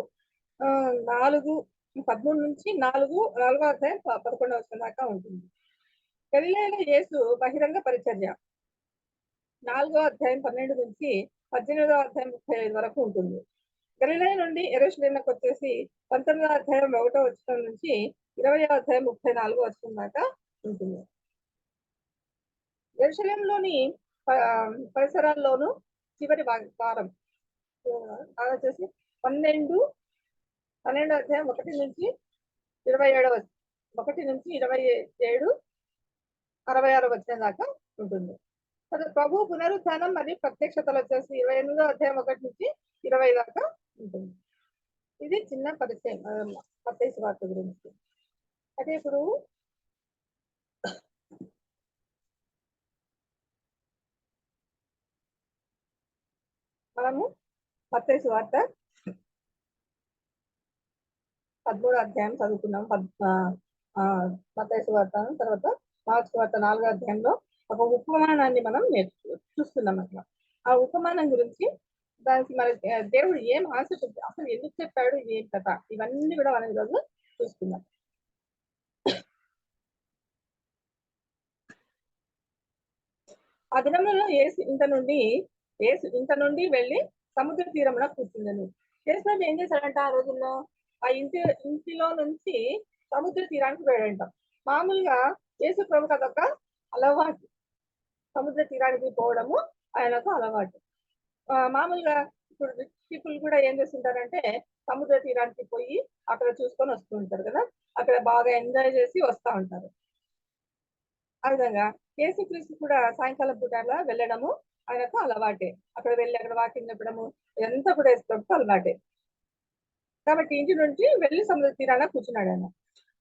నుంచి 4వ అధ్యాయం 11వ వచనం దాకా ఉంటుంది. గలిలయలో యేసు బహిరంగ పరిచర్య 4వ అధ్యాయం 12 నుంచి 18వ అధ్యాయం 35 వరకు ఉంటుంది. గలిలయ నుండి యెరూషలేముకు వచ్చేసి 19వ అధ్యాయం 1వ వచనం నుంచి 20వ అధ్యాయం 34వ వచనం దాకా ఉంటుంది. యెరూషలేములోని పరిసరాల్లోనూ చివరి వారం వచ్చేసి 12వ అధ్యాయం 1 నుంచి 27 66వ వచనం దాకా ఉంటుంది. ప్రభు పునరుత్థానం మరియు ప్రత్యక్షతలు వచ్చేసి 28వ అధ్యాయం 1 నుంచి 20 దాకా ఉంటుంది. ఇది చిన్న పరిచయం మత్తయి సువార్త గురించి. అయితే ఇప్పుడు మనము మత్తయి సువార్త 13వ అధ్యాయం చదువుకున్నాం. మత్తయి సువార్త తర్వాత మార్కు సువార్త 4వ అధ్యాయంలో ఒక ఉపమానాన్ని మనం చూస్తున్నాం. అట్లా ఆ ఉపమానం గురించి దానికి మరి దేవుడు ఏం ఆశించింది, అసలు ఎందుకు చెప్పాడు, ఏం కథ, ఇవన్నీ కూడా మనం ఈరోజు చూస్తున్నాం. ఆ దినంలో యేసు ఇంత నుండి వెళ్ళి సముద్ర తీరమున కూర్చుందను. యేసు ఏం చేశాడంట ఆ రోజుల్లో? ఆ ఇంటిలో నుంచి సముద్ర తీరానికి వెళ్ళాడంట. మామూలుగా యేసు ప్రభుకి అదొక అలవాటు, సముద్ర తీరానికి పోవడము ఆయనకు అలవాటు. మామూలుగా ఇప్పుడు పీపుల్ కూడా ఏం చేస్తుంటారంటే సముద్ర తీరానికి పోయి అక్కడ చూసుకొని వస్తూ ఉంటారు కదా, అక్కడ బాగా ఎంజాయ్ చేసి వస్తూ ఉంటారు. ఆ విధంగా యేసుక్రీస్తు కూడా సాయంకాలం పూట వెళ్ళడము ఆయనకు అలవాటే. అక్కడ వెళ్ళి అక్కడ వాకింగ్ చెప్పడము ఇదంతా కూడా యేసుప్రభుకు అలవాటే. కాబట్టి ఇంటి నుంచి వెళ్ళి సముద్ర తీరాన కూర్చున్నాడు ఆయన.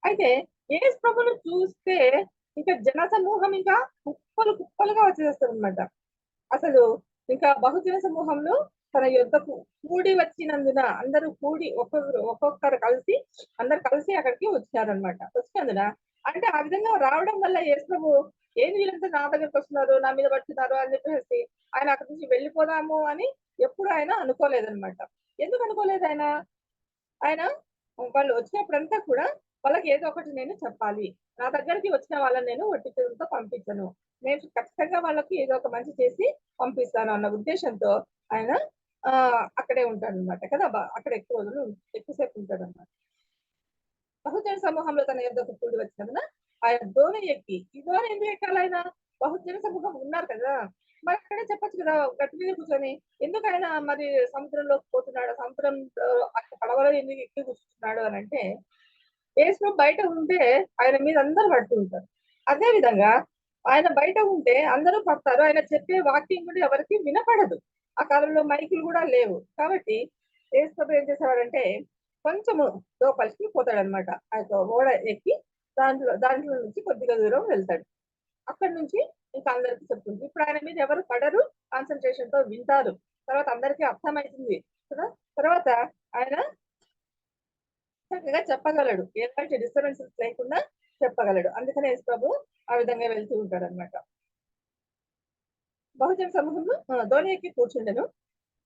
అయితే యేసుప్రభును చూస్తే ఇంకా జన సమూహం ఇంకా కుప్పలుగా వచ్చేస్తారు అనమాట. అసలు ఇంకా బహుజన సమూహంలో తన యొద్దకు కూడి వచ్చినందున అందరూ కూడి ఒక్కొక్కరు కలిసి అందరు కలిసి అక్కడికి వచ్చారనమాట. వచ్చినందున అంటే ఆ విధంగా రావడం వల్ల యేసుప్రభు ఏంది వీళ్ళంతా నా దగ్గరకు వస్తున్నారు, నా మీద పడుతున్నారు అని చెప్పేసి ఆయన అక్కడి నుంచి వెళ్ళిపోదాము అని ఎప్పుడు ఆయన అనుకోలేదనమాట. ఎందుకు అనుకోలేదు? ఆయన వాళ్ళు వచ్చినప్పుడంతా కూడా వాళ్ళకి ఏదో ఒకటి నేను చెప్పాలి, నా దగ్గరికి వచ్చిన వాళ్ళని నేను ఒట్టితో పంపించను, నేను ఖచ్చితంగా వాళ్ళకి ఏదో ఒక మంచి చేసి పంపిస్తాను అన్న ఉద్దేశంతో ఆయన అక్కడే ఉంటాడు అనమాట కదా. అక్కడ ఎక్కువసేపు ఉంటాడు అనమాట. బహుజన సమూహంలో తన యొద్దకు కూడి వచ్చినందున ఆయన దోణి ఎక్కి, ఈ దోణి ఎందుకు ఎక్కాలి? ఆయన బహుజన సమూహం ఉన్నారు కదా, మరి అక్కడే చెప్పచ్చు కదా గట్టి మీద కూర్చొని. ఎందుకు ఆయన మరి సముద్రంలోకి పోతున్నాడు, సముద్రం పడవలో ఎందుకు ఎక్కి కూర్చున్నాడు అని అంటే, యేసు బయట ఉంటే ఆయన మీద అందరూ పడుతూ ఉంటారు. అదే విధంగా ఆయన బయట ఉంటే అందరూ పడతారు. ఆయన చెప్పే వాక్యం కూడా ఎవరికి వినపడదు. ఆ కాలంలో మైకులు కూడా లేవు. కాబట్టి యేసు ఏం చేసేవాడంటే కొంచెము లోపలికి పోతాడనమాట. ఆ యొక్క ఓడ ఎక్కి దాంట్లో నుంచి కొద్దిగా దూరం వెళ్తాడు. అక్కడి నుంచి ఇంకా అందరికి చెప్తుంది. ఇప్పుడు ఆయన మీద ఎవరు పడరు, కాన్సన్ట్రేషన్ తో వింటారు. తర్వాత అందరికీ అర్థమవుతుంది కదా. తర్వాత ఆయన చక్కగా చెప్పగలడు, ఎలాంటి డిస్టర్బెన్సెస్ లేకుండా చెప్పగలడు. అందుకనే యేసు ప్రభు ఆ విధంగా వెళ్తూ ఉంటాడు అనమాట. బహుజన సమూహంలో దోణి ఎక్కి కూర్చుండెను.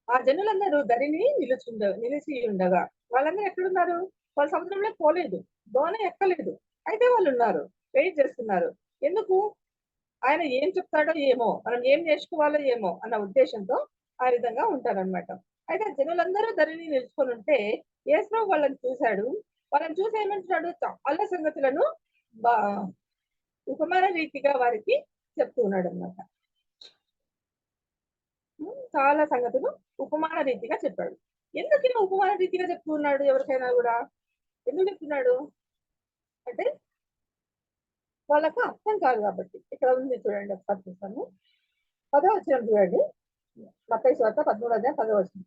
ఆ జనులందరూ ధరిని నిలిచి ఉండగా వాళ్ళందరూ ఎక్కడున్నారు? వాళ్ళు సముద్రంలో పోలేదు, దోణి ఎక్కలేదు, అయితే వాళ్ళు ఉన్నారు, వెయిట్ చేస్తున్నారు. ఎందుకు? ఆయన ఏం చెప్తాడో ఏమో, మనం ఏం నేర్చుకోవాలో ఏమో అన్న ఉద్దేశంతో ఆ విధంగా ఉంటారనమాట. అయితే జనులందరూ ధరిని నిలుచుకొని ఉంటే యేసు వాళ్ళని చూశాడు. వాళ్ళని చూసి ఏమంటున్నాడు? చాలా సంగతులను ఉపమాన రీతిగా వారికి చెప్తూ ఉన్నాడు అనమాట. చాలా సంగతులు ఉపమాన రీతిగా చెప్పాడు. ఎందుకు ఇలా ఉపమాన రీతిగా చెప్తూ ఉన్నాడు? ఎవరికైనా కూడా ఎందుకు చెప్తున్నాడు అంటే వాళ్ళకు అర్థం కాదు కాబట్టి. ఇక్కడ ఉంది చూడండి, ఒకసారి చూస్తాను. 10వ వచనం చూడండి. మత్తయి సువార్త 13:10.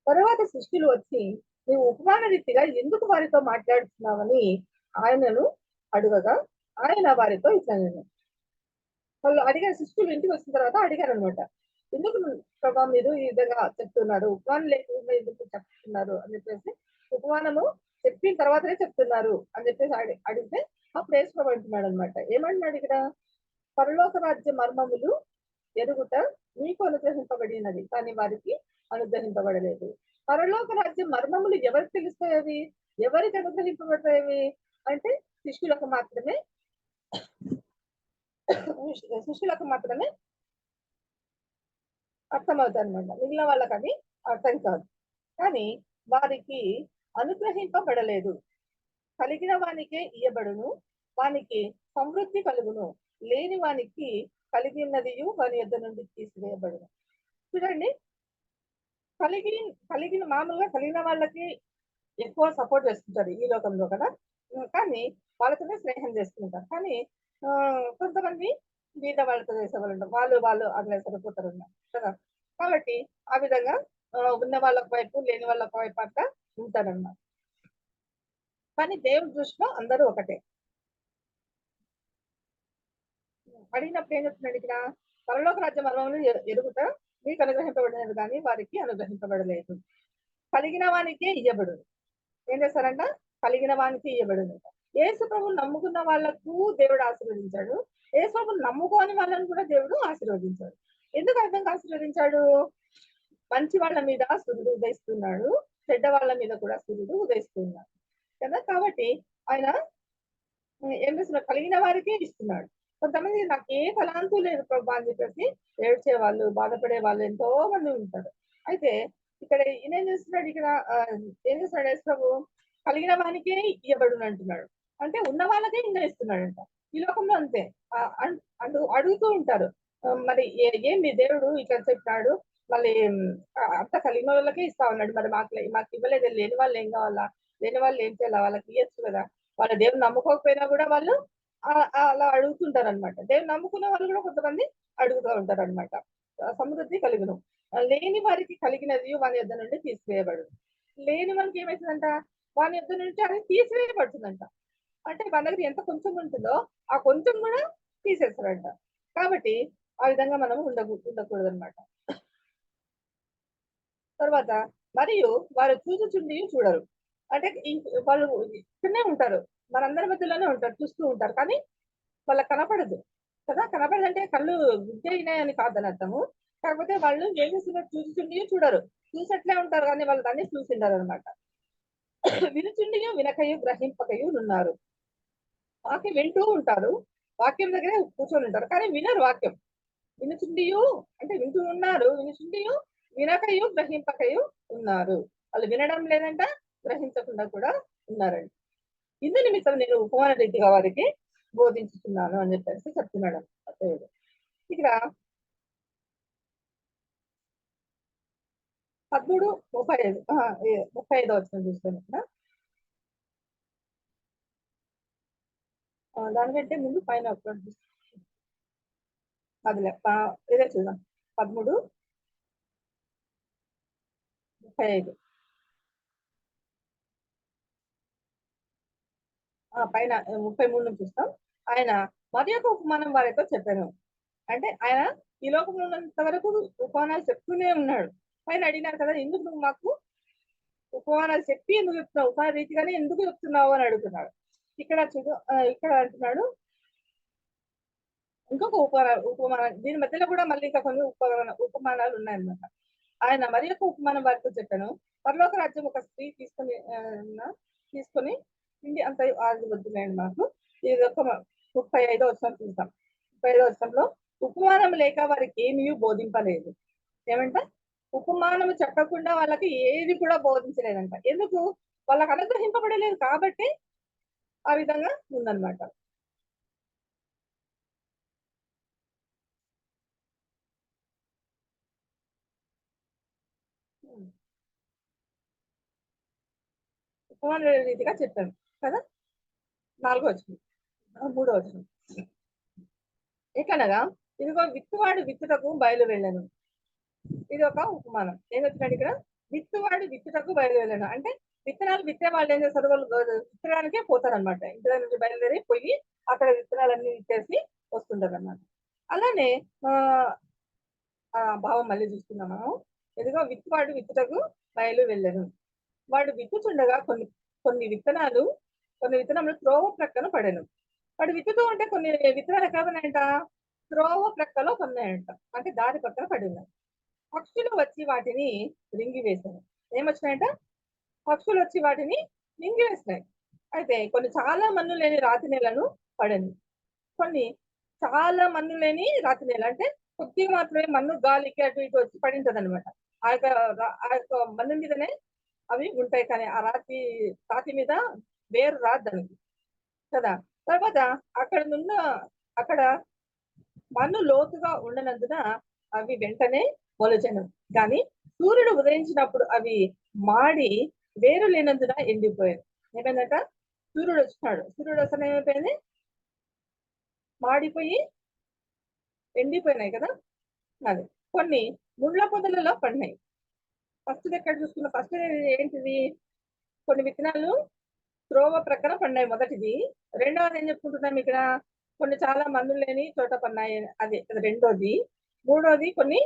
తరువాత శిష్యులు వచ్చి నీవు ఉపమాన రీతిగా ఎందుకు వారితో మాట్లాడుతున్నావని ఆయనను అడగగా ఆయన వారితో ఇట్లా వాళ్ళు అడిగారు. శిష్యులు ఇంటికి వచ్చిన తర్వాత అడిగారు అనమాట, ఎందుకు ప్రభా మీరు ఈ విధంగా చెప్తున్నారు, ఉపమానం లేకుండా ఎందుకు చెప్తున్నారు అని చెప్పేసి, ఉపమానము చెప్పిన తర్వాతనే చెప్తున్నారు అని చెప్పేసి అడిగితే అప్పుడు యేసు ప్రభు అంటున్నాడు అనమాట. ఏమంటున్నాడు ఇక్కడ? పరలోక రాజ్య మర్మములు ఎరుగుట మీకు అనుగ్రహింపబడినది, కానీ వారికి అనుగ్రహింపబడలేదు. పరలోక రాజ్య మర్మములు ఎవరికి తెలుస్తాయి? ఎవరికి అనుగ్రహింపబడతాయి అంటే శిష్యులకు మాత్రమే అర్థమవుతాయి అనమాట. మిగిలిన వాళ్ళకి అది అర్థం కాదు. కానీ వారికి అనుగ్రహింపబడలేదు. కలిగిన వానికే ఇయ్యబడును, వానికి సమృద్ధి కలుగును, లేని వానికి కలిగినదియు వాని యొద్ద నుండి తీసివేయబడును. చూడండి, మామూలుగా కలిగిన వాళ్ళకి ఎక్కువ సపోర్ట్ చేస్తుంటారు ఈ లోకంలో కదా, కానీ వాళ్ళతోనే స్నేహం చేసుకుంటారు. కానీ కొంతమంది బీద వాళ్ళతో చేసేవాళ్ళు ఉంటారు, వాళ్ళు అట్లా సరిపోతారు కదా. కాబట్టి ఆ విధంగా ఉన్న వాళ్ళకి వైపు లేని వాళ్ళకి వైపు అట్లా ఉంటారన్నమాట. కానీ దేవుడి దృష్టిలో అందరూ ఒకటే. అడిగినప్పుడు ఏం చెప్తున్నాడు ఇక్కడ? పరలోక రాజ్య మర్మములు ఎరుగుట మీకు అనుగ్రహింపబడినది, కానీ వారికి అనుగ్రహింపబడలేదు. కలిగిన వానికే ఇయ్యబడును. ఏం చేస్తారంట? కలిగిన వానికి ఇయ్యబడును. యేసు ప్రభువు నమ్ముకున్న వాళ్ళకు దేవుడు ఆశీర్వదించాడు, యేసు ప్రభువు నమ్ముకోని వాళ్ళని కూడా దేవుడు ఆశీర్వదించాడు. ఎందుకు అర్థంగా ఆశీర్వదించాడు? మంచి వాళ్ళ మీద సూర్యుడు ఉదయిస్తున్నాడు, చెడ్డ వాళ్ళ మీద కూడా సూర్యుడు ఉదయిస్తున్నాడు కదా. కాబట్టి ఆయన ఏం చేస్తున్నాడు? కలిగిన వారికే ఇస్తున్నాడు. కొంతమంది నాకు ఏ ఫలాంతు లేదు ప్రభా అని చెప్పేసి ఏడ్చే వాళ్ళు, బాధపడే వాళ్ళు ఎంతో మంది ఉంటారు. అయితే ఇక్కడ ఈయన ఏం చేస్తున్నాడు? ఇక్కడ ఏం చేస్తున్నాడు? యేసు ప్రభు కలిగిన వానికే ఇయ్యబడును అంటున్నాడు. అంటే ఉన్న వాళ్ళకే ఇంకా ఇస్తున్నాడంట. ఈ లోకంలో అంతే, అడుగుతూ ఉంటారు, మరి ఏంటి దేవుడు ఇక్కడ చెప్పాడు, మళ్ళీ అంత కలిగిన వాళ్ళకే ఇస్తా ఉన్నాడు, మరి మాకు ఇవ్వలేదు, లేని వాళ్ళు ఏం కావాలా, లేని వాళ్ళు ఏం చేయాలా, వాళ్ళకి ఇవ్వచ్చు కదా. వాళ్ళ దేవుడు నమ్ముకోకపోయినా కూడా వాళ్ళు అలా అడుగుతుంటారు అనమాట. దేవుడు నమ్ముకున్న వాళ్ళు కూడా కొంతమంది అడుగుతూ ఉంటారు అనమాట. సమృద్ధి కలుగును, లేని వారికి కలిగినది వాని యొద్ద నుండి తీసివేయబడు. లేని వానికి ఏమవుతుందంట? వాని యొద్ద నుంచి అది తీసివేయబడుతుందంట. అంటే మన దగ్గర ఎంత కొంచెం ఉంటుందో ఆ కొంచెం కూడా తీసేస్తారంట. కాబట్టి ఆ విధంగా మనం ఉండకూడదు అనమాట. తర్వాత మరియు వారు చూచుచుండి చూడరు. అంటే వాళ్ళు ఇక్కడనే ఉంటారు, మనందరి మధ్యలోనే ఉంటారు, చూస్తూ ఉంటారు, కానీ వాళ్ళకి కనపడదు కదా. కనపడదంటే కళ్ళు గుడ్డైనాయని కాదని అర్థము. కాకపోతే వాళ్ళు ఏం చేస్తున్నారు? చూచుచుండి చూడరు, చూసట్లే ఉంటారు, కానీ వాళ్ళు దాన్ని చూసిండారు అనమాట. వినుచుండియు వినకయు గ్రహింపకయు ఉన్నారు. వాక్యం వింటూ ఉంటారు, వాక్యం దగ్గరే కూర్చొని ఉంటారు, కానీ వినరు వాక్యం. వినుచుండియు అంటే వింటూ ఉన్నారు, వినుచుండియు వినకయు గ్రహింపకయు ఉన్నారు. వాళ్ళు వినడం లేదంట, గ్రహించకుండా కూడా ఉన్నారండి. ఇందు నిమిత్తం నేను ఉపమాన రీతిగా వారికి బోధించుతున్నాను అని చెప్పేసి చెప్తున్నాడు దేవుడు. ఇక్కడ 13:35 వచ్చిన చూస్తాను. ఇక్కడ దానికంటే ముందు పైన అదిలే ఇదే చూద్దాం. 13:35 పైన 33 నుంచి చూస్తాం. ఆయన మరి యొక్క ఉపమానం వారితో చెప్పాను. అంటే ఆయన ఈ లోకంలో ఉన్నంత వరకు ఉపమానాలు చెప్తూనే ఉన్నాడు. పైన అడిగినారు కదా, ఎందుకు నువ్వు మాకు ఉపమానాలు చెప్పి ఎందుకు చెప్తున్నావు, ఉపమాన రీతిగానే ఎందుకు చెప్తున్నావు అని అడుగుతున్నాడు. ఇక్కడ చూడు ఇక్కడ అంటున్నాడు ఇంకొక ఉపమానం దీని మధ్యలో కూడా మళ్ళీ ఇంకా కొన్ని ఉపమానాలు ఉన్నాయన్నమాట. ఆయన మరి యొక్క ఉపమానం వారితో చెప్పాను. పరలోక రాజ్యం ఒక స్త్రీ తీసుకొని ఇండి అంత ఆది వద్దులేండి మాకు. ఇది ఒక 35వ వచనం చూద్దాం. 35వ వచనంలో ఉపమానం లేక వారికి ఏమీ బోధింపలేదు. ఏమంట? ఉపమానము చెప్పకుండా వాళ్ళకి ఏది కూడా బోధించలేదంట. ఎందుకు? వాళ్ళకి అనుగ్రహింపబడలేదు కాబట్టి ఆ విధంగా ఉందన్నమాట. ఉపమాన రీతిగా చెప్పాను కదా. 4వ వచనం 3వ వచనం ఎట్లనగా ఇదిగో విత్తువాడు విత్తుటకు బయలు వెళ్ళను. ఇది ఒక ఉపమానం. ఏం చెప్తున్నాడు ఇక్కడ? విత్తువాడు విత్తుటకు బయలు వెళ్ళను అంటే విత్తనాలు విత్తే వాళ్ళు ఏం చేస్తారు? వాళ్ళు విత్తనానికే పోతారు అనమాట. ఇంటి దగ్గర నుంచి బయలుదేరి పోయి అక్కడ విత్తనాలన్నీ విత్తేసి వస్తుంటారు అన్నమాట. అలానే భావం మళ్ళీ చూస్తున్నాం మనం. ఎదుగో విత్తువాడు విత్తుటకు బయలు వెళ్ళను. వాడు విత్తుచుండగా కొన్ని విత్తనములు త్రోవ ప్రక్కన పడెను. వాడు విత్తుతూ ఉంటే కొన్ని విత్తనాలు ఎక్కడ ఉన్నాయంట? త్రోవ ప్రక్కలో కొన్నాయంట, అంటే దారి పక్కన పడి ఉన్నాయి. పక్షులు వచ్చి వాటిని రింగివేశారు. ఏమొచ్చినాయంట? పక్షులు వచ్చి వాటిని రింగివేసినాయి. అయితే కొన్ని చాలా మన్ను లేని రాతి నేలను పడింది. కొన్ని చాలా మన్ను లేని రాతి నేల అంటే కొద్దిగా మాత్రమే మన్ను గాలికి అటు ఇటు వచ్చి పడింటది అనమాట. ఆ యొక్క మన్ను మీదనే అవి ఉంటాయి, కానీ ఆ రాతి మీద వేరు రాదు దానికి కదా. తర్వాత అక్కడ మన్ను లోతుగా ఉండనందున అవి వెంటనే మొలచెను. కానీ సూర్యుడు ఉదయించినప్పుడు అవి మాడి వేరు లేనందున ఎండిపోయాయి. ఏమైందట? సూర్యుడు వచ్చినాడు. సూర్యుడు వస్తే ఏమైపోయింది? మాడిపోయి ఎండిపోయినాయి కదా. అది కొన్ని ముళ్ళ పొదలలో పడినాయి. ఫస్ట్ ఎక్కడ చూసుకున్నా? ఫస్ట్ ఏంటిది? కొన్ని విత్తనాలు త్రోవ ప్రక్కన పడినాయి మొదటిది. రెండవది ఏం చెప్పుకుంటున్నాం ఇక్కడ? కొన్ని చాలా మందులు లేని చోట పడినాయి, అది రెండోది. మూడోది కొన్ని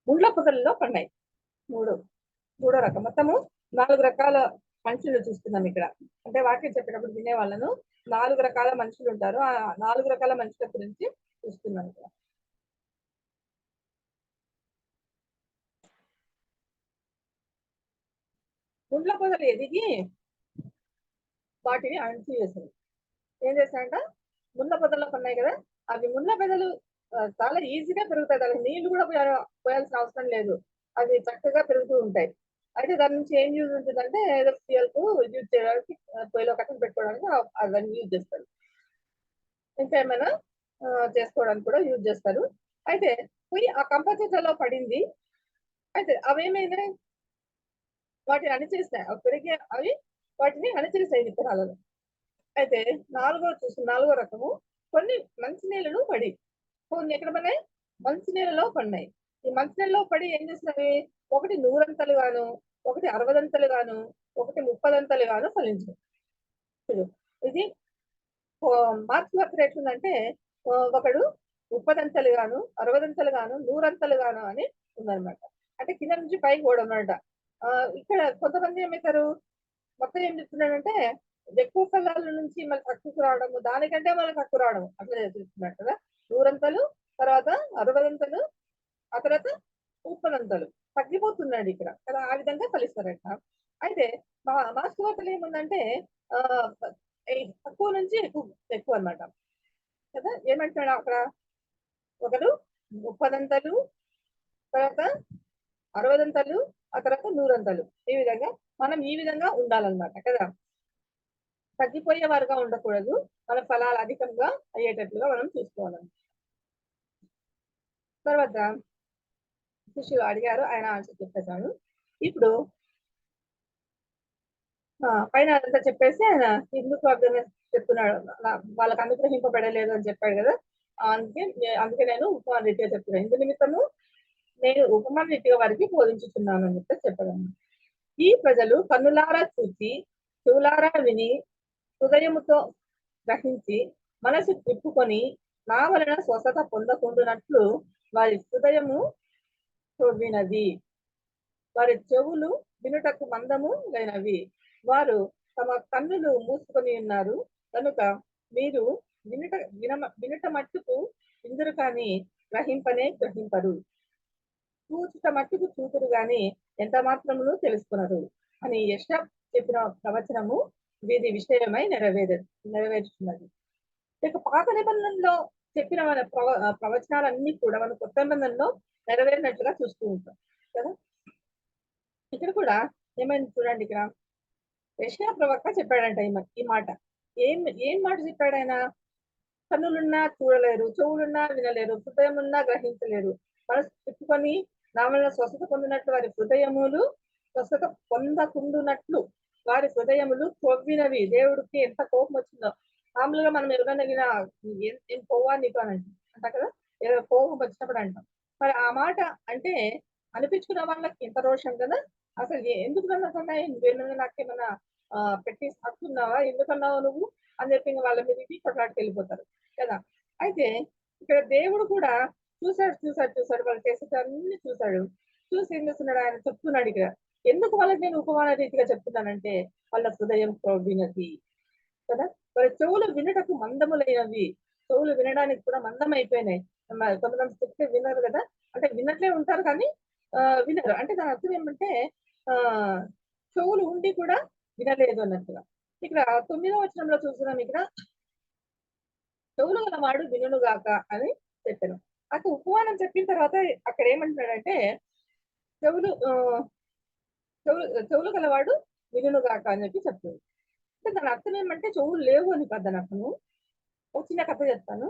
ముళ్ళ పొదలలో పడినాయి. మూడో రకం. మొత్తము 4 రకాల మనుషులు చూస్తున్నాం ఇక్కడ. అంటే వాక్యం చెప్పేటప్పుడు వినే వాళ్ళను 4 రకాల మనుషులు ఉంటారు. ఆ 4 రకాల మనుషుల గురించి చూస్తున్నాం ఇక్కడ. ముళ్ళ పొదలు ఎదిగి వాటిని అణిచివేశారు. ఏం చేశారంట? ముళ్ళ పొదల్లో ఉన్నాయి కదా, అవి ముళ్ళ పొదలు చాలా ఈజీగా పెరుగుతాయి. దానికి నీళ్లు కూడా పోయాల్సిన అవసరం లేదు. అవి చక్కగా పెరుగుతూ ఉంటాయి. అయితే దాని నుంచి ఏం యూజ్ ఉంటుందంటే ఏదో ఫ్యూయల్ కు యూజ్ చేయడానికి, పొయ్యిలో కట్టలు పెట్టుకోవడానికి అవన్నీ యూజ్ చేస్తారు. ఇంకా ఏమైనా చేసుకోవడానికి కూడా యూజ్ చేస్తారు. అయితే పొయ్యి ఆ కంపచేతలో పడింది. అయితే అవేమైనా వాటిని అణిచేస్తాయి. అవి పెరిగి అవి వాటిని అణిచేస్తాయి విత్తనాలను. అయితే నాలుగో రకము కొన్ని మంచినీళ్ళను పడి, కొన్ని ఎక్కడ పడినాయి? మంచినీళ్ళలో పడినాయి. ఈ మంచినీళ్ళలో పడి ఏం చేస్తున్నాయి? ఒకటి 100 గాను, ఒకటి 60 గాను, ఒకటి 30 గాను ఫలించు. ఇది మార్క్స్ వర్క్ ఎట్లుందంటే ఒకడు 30 గాను, 60 గాను, 100 గాను అని ఉందన్నమాట. అంటే కింద నుంచి పైకి పోవడం అన్నమాట. ఇక్కడ కొంతమంది ఏమవుతారు? మొత్తం ఏం చెప్తున్నాడంటే ఎక్కువ ఫలాల నుంచి మళ్ళీ తక్కువకు రావడము, దానికంటే మళ్ళీ తక్కువ రావడము అట్లా చెప్తున్నాడు కదా. 100, తర్వాత 60, ఆ తర్వాత 30 తగ్గిపోతున్నాడు ఇక్కడ కదా. ఆ విధంగా ఫలిస్తారట. అయితే మార్క్స్ వార్తలు ఏముందంటే తక్కువ నుంచి ఎక్కువ అన్నమాట కదా. ఏమంటున్నాడు అక్కడ? ఒకరు 30, తర్వాత 60, ఆ తర్వాత 100. ఈ విధంగా మనం ఈ విధంగా ఉండాలన్నమాట కదా. తగ్గిపోయే వారుగా ఉండకూడదు. మన ఫలాలు అధికంగా అయ్యేటట్లుగా మనం చూసుకోవాలన్నమాట. తర్వాత శిష్యులు అడిగారు, ఆయన ఆన్సర్ చెప్పేశాడు. ఇప్పుడు పైన అదంతా చెప్పేసి ఆయన ఎందుకు అర్థం చెప్తున్నాడు? వాళ్ళకి అనుగ్రహింపబడలేదు అని చెప్పాడు కదా. అందుకే నేను ఉపమాన రీతిగా చెప్తున్నాను. ఇందు నిమిత్తము నేను ఉపమాన రీతిగా వారికి బోధించుతున్నాను అని చెప్పాను. ఈ ప్రజలు కన్నులారా చూసి, చెవులారా విని, హృదయముతో గ్రహించి, మనసు తిప్పుకొని నా వలన స్వస్థత పొందకుండానట్లు వారి హృదయము వినది, వారి చెవులు వినుటకు మందము లేనవి, వారు తమ కన్నులు మూసుకొని ఉన్నారు, కనుక మీరు వినుట మట్టుకు విందురు కానీ గ్రహింపనే గ్రహింపరు, చూచుట మట్టుకు చూతురు గాని ఎంత మాత్రమును తెలుసుకున్నారు అని యెషయా చెప్పిన ప్రవచనము వీరి విషయమై నెరవేరుచున్నది. ఇక పాత నిబంధనలో చెప్పిన మన ప్రవచనాలన్నీ కూడా మన కొత్త నిబంధనలో నెరవేరినట్లుగా చూస్తూ ఉంటాం కదా. ఇక్కడ కూడా ఏమైంది చూడండి, ఇక్కడ యెషయా ప్రవక్త చెప్పాడంట ఈ మాట. ఏం మాట చెప్పాడు ఆయన? కన్నులున్నా చూడలేరు, చెవులున్నా వినలేరు, హృదయం ఉన్నా గ్రహించలేరు, మనసు తిప్పుకొని నా వలన స్వస్థత పొందినట్లు వారి హృదయములు స్వస్థత పొందకుండునట్లు వారి హృదయములు కొవ్వినవి. దేవుడికి ఎంత కోపం వచ్చిందో. మామూలుగా మనం ఎవరైనా ఏం పోవా నీకు అని అంట కదా, ఏదో కోపం వచ్చినప్పుడు అంటాం. మరి ఆ మాట అంటే అనిపించుకున్న వాళ్ళకి ఎంత రోషం కదా. అసలు ఎందుకు నన్నకున్నాయి, నువ్వేమన్నా నాకేమన్నా పెట్టి సాకున్నావా, ఎందుకన్నావు నువ్వు అని చెప్పి వాళ్ళ మీద కొట్లాడికి వెళ్ళిపోతారు కదా. అయితే ఇక్కడ దేవుడు కూడా చూసాడు వాళ్ళు చేసేది అన్ని చూసాడు. చూసి ఏం చేస్తున్నాడు, ఆయన చెప్తున్నాడు ఇక్కడ. ఎందుకు వాళ్ళకి నేను ఉపమాన రీతిగా చెప్తున్నానంటే వాళ్ళ హృదయం వినది కదా. వాళ్ళ చెవులు వినటకు మందములైనవి, చెవులు వినడానికి కూడా మందం అయిపోయినాయి. కొంతమంది చెప్తే వినరు కదా, అంటే విన్నట్లే ఉంటారు కానీ వినరు. అంటే దాని అర్థం ఏమంటే చెవులు ఉండి కూడా వినలేదు అన్నట్టుగా. ఇక్కడ 9వ వచనంలో చూస్తున్నాం, ఇక్కడ చెవులు గలవాడు వినుగాక అని చెప్పాను. అక్కడ ఉపమానం చెప్పిన తర్వాత అక్కడ ఏమంటున్నాడంటే చెవులు చెవులు గలవాడు వినుగాక అని చెప్పి చెప్తుంది. అంటే దాని అర్థం ఏమంటే చెవులు లేవు అని కాదు దాని అర్థము. ఒక చిన్న కథ చెప్తాను.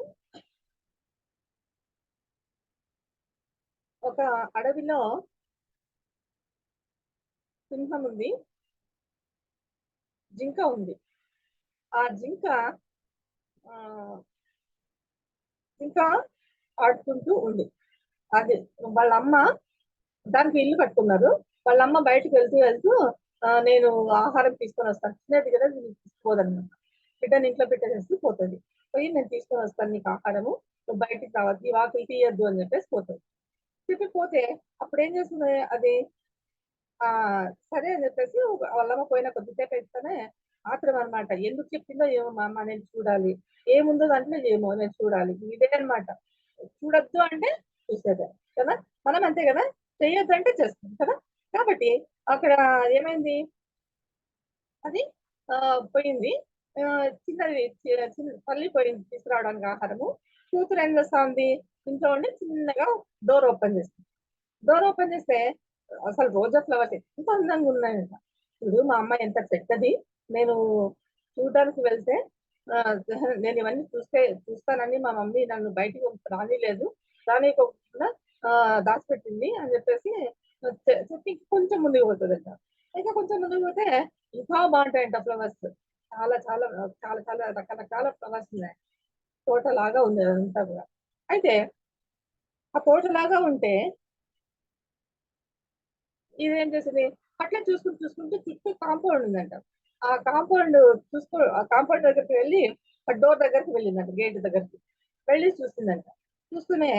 ఒక అడవిలో సింహం ఉంది, జింక ఉంది. ఆ జింక ఇంకా ఆడుకుంటూ ఉంది. అది వాళ్ళ అమ్మ, దానికి ఇల్లు కట్టుకున్నారు. వాళ్ళ అమ్మ బయటకు వెళ్తూ నేను ఆహారం తీసుకొని వస్తాను, చిన్నది కదా తీసుకోదన్నమాట. బిడ్డని ఇంట్లో పెట్టేసి పోతుంది. పోయి నేను తీసుకొని వస్తాను నీకు ఆహారము, నువ్వు బయటికి రావద్దు, ఈ వాకిలి తీయద్దు అని చెప్పేసి పోతుంది. చెప్పిపోతే అప్పుడు ఏం చేస్తుంది అది, సరే అని చెప్పేసి వాళ్ళమ్మ పోయిన కొద్దిసేపు అయితేనే ఆత్రం అనమాట. ఎందుకు చెప్పిందో ఏమో మా అమ్మ, నేను చూడాలి, ఏముందో దాంట్లో ఏమో నేను చూడాలి, ఇదే అనమాట. చూడొద్దు అంటే చూసేదే కదా, మనం అంతే కదా, చెయ్యొద్దు అంటే చేస్తాం కదా. కాబట్టి అక్కడ ఏమైంది, అది పోయింది. చిన్నది తల్లి పోయింది తీసుకురావడానికి ఆహారము. కూతురు ఏం చేస్తా ఉంది, ఇంట్లో ఉండి చిన్నగా డోర్ ఓపెన్ చేస్తుంది. డోర్ ఓపెన్ చేస్తే అసలు రోజా ఫ్లవర్స్ ఎంత అందంగా ఉన్నాయంట. ఇప్పుడు మా అమ్మాయి ఎంత చెడ్డది, నేను చూడడానికి వెళ్తే నేను ఇవన్నీ చూస్తానని మా మమ్మీ నన్ను బయటికి రానికోకుండా దాచిపెట్టింది అని చెప్పేసి చెప్పి కొంచెం ముందుకు పోతుందంట. ఇంకా కొంచెం ముందుకు పోతే ఇంకా బాగుంటాయంట ఫ్లవర్స్. చాలా చాలా చాలా చాలా రకరకాల ఫ్లవర్స్ ఉన్నాయి. తోటలాగా ఉంది అదంతా కూడా. అయితే ఆ తోటలాగా ఉంటే ఇదేం చేసింది, అట్లా చూసుకుంటూ చుట్టూ కాంపౌండ్ ఉందంట. ఆ కాంపౌండ్ దగ్గరికి వెళ్ళి ఆ డోర్ దగ్గరికి వెళ్ళిందంట, గేట్ దగ్గరికి వెళ్ళి చూస్తుందంట. చూస్తూనే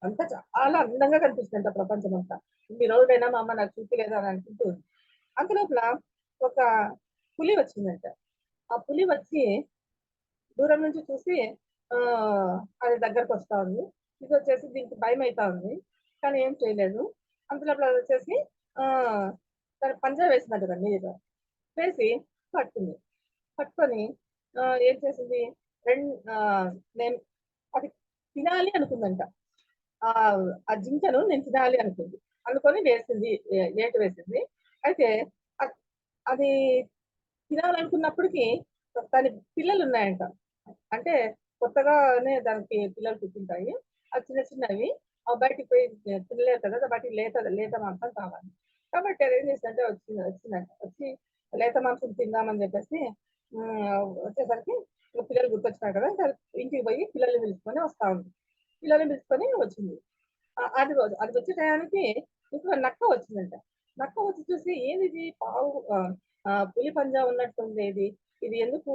అంతా చాలా అందంగా కనిపిస్తుందంట ప్రపంచం అంతా. ఈ రోజైనా మా అమ్మ నాకు చూపలేదా అని అనుకుంటూ ఉంది. అంతలోపల ఒక పులి వచ్చిందంట. ఆ పులి వచ్చి దూరం నుంచి చూసి అది దగ్గరకు వస్తా ఉంది. ఇది వచ్చేసి దీనికి భయం అవుతా ఉంది, కానీ ఏం చేయలేదు. అంతలోపల అది వచ్చేసి దాని పంజా వేసిందంట, దాని మీద వేసి పట్టుకొని ఏం చేసింది, నేను అది తినాలి అనుకుందంట. ఆ జింకను నేను తినాలి అనుకొని ఏటు వేసింది. అయితే అది తినాలనుకున్నప్పటికీ దాని పిల్లలు ఉన్నాయంట. అంటే కొత్తగానే దానికి పిల్లలు పుట్టింటాయి, అవి చిన్నవి. అవి బయటికి పోయి తినలేదు కదా, బయటికి లేత మాంసం కావాలి. కాబట్టి అది ఏం చేసిందంటే వచ్చిందంట. వచ్చి లేత మాంసం తిందామని చెప్పేసి వచ్చేసరికి పిల్లలు గుర్తొచ్చినారు కదా, ఇంటికి పోయి పిల్లల్ని పిలుచుకొని వస్తా ఉంది. పిల్లల్ని పిలుచుకొని వచ్చింది. అది వచ్చే టయానికి ఇంకో నక్క వచ్చిందంట. నక్క వచ్చి చూసి ఏది పులి పంజా ఉన్నట్టుంది, ఇది ఎందుకు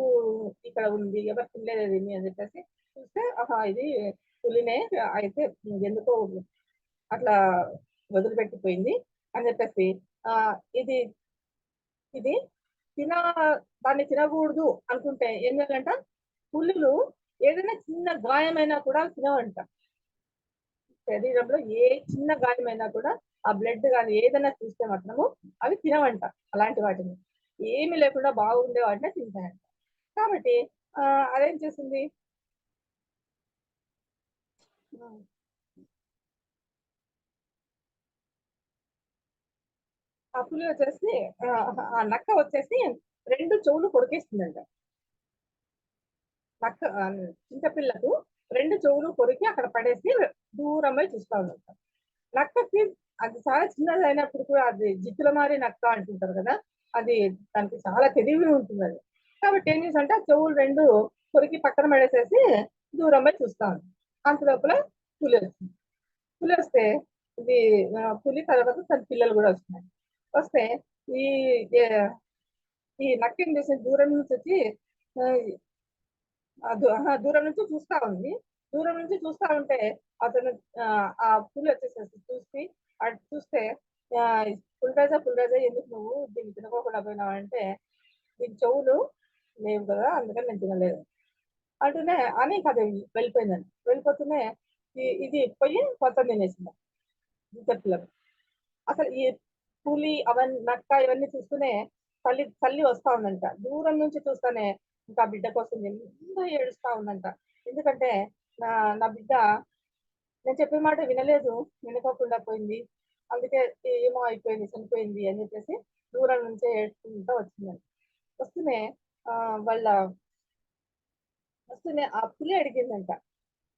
ఇక్కడ ఉంది, ఎవరు తినలేదు అని చెప్పేసి చూస్తే ఇది పులినే, అయితే ఎందుకో అట్లా వదిలిపెట్టిపోయింది అని చెప్పేసి ఇది దాన్ని తినకూడదు అనుకుంటే ఏం చేయాలంట, పులులు ఏదైనా చిన్న గాయమైనా కూడా తినవంట. శరీరంలో ఏ చిన్న గాయమైనా కూడా ఆ బ్లడ్ కానీ ఏదైనా చూస్తే మాత్రము అవి తినవంట. అలాంటి వాటిని ఏమీ లేకుండా బాగుండే వాటినే తింటాయంట. కాబట్టి అదేం చేసింది, ఆ పులి వచ్చేసి ఆ నక్క వచ్చేసి 2 చెవులు కొరికేస్తుందంట. నక్క చింతపిల్లకు 2 చెవులు కొరికి అక్కడ పడేసి దూరం పోయి చూస్తా ఉందంట. నక్కకి అది చాలా చిన్నది అయినప్పుడు కూడా, అది జిత్తుల మారి నక్క అంటుంటారు కదా, అది దానికి చాలా తెలివి ఉంటుంది అది. కాబట్టి ఏం చేసంటే ఆ చెవులు 2 కొరికి పక్కన పడేసేసి దూరం పోయి చూస్తా ఉంది. అంత లోపల పులి వచ్చింది. పులి వస్తే ఇది పులి తర్వాత తన పిల్లలు కూడా వస్తున్నాయి. వస్తే ఈ ఈ నక్క ఏం చేసింది, దూరం నుంచి వచ్చి దూరం నుంచి చూస్తా ఉంది. దూరం నుంచి చూస్తా ఉంటే అతను ఆ పులి వచ్చేసేసి చూస్తే పులిరాజా ఎందుకు నువ్వు దీన్ని తినకోకుండా పోయినావు అంటే, దీని చెవులు లేవు కదా అందుకని నేను తినలేదు అంటూనే అని కథ వెళ్ళిపోయిందండి. వెళ్ళిపోతూనే ఇది పోయి మొత్తం తినేసింది పిల్లలు. అసలు ఈ పులి అవన్నీ నక్క ఇవన్నీ చూస్తూనే తల్లి వస్తా ఉందంట. దూరం నుంచి చూస్తానే ఇంకా బిడ్డ కోసం ఎంతో ఏడుస్తా ఉందంట. ఎందుకంటే నా బిడ్డ నేను చెప్పే మాట వినుకోకుండా పోయింది, అందుకే ఏమో అయిపోయింది, చనిపోయింది అని చెప్పేసి దూరం నుంచే ఏడుచుకుంటూ వచ్చిందంట. వస్తూనే ఆ పులి అడిగిందంట,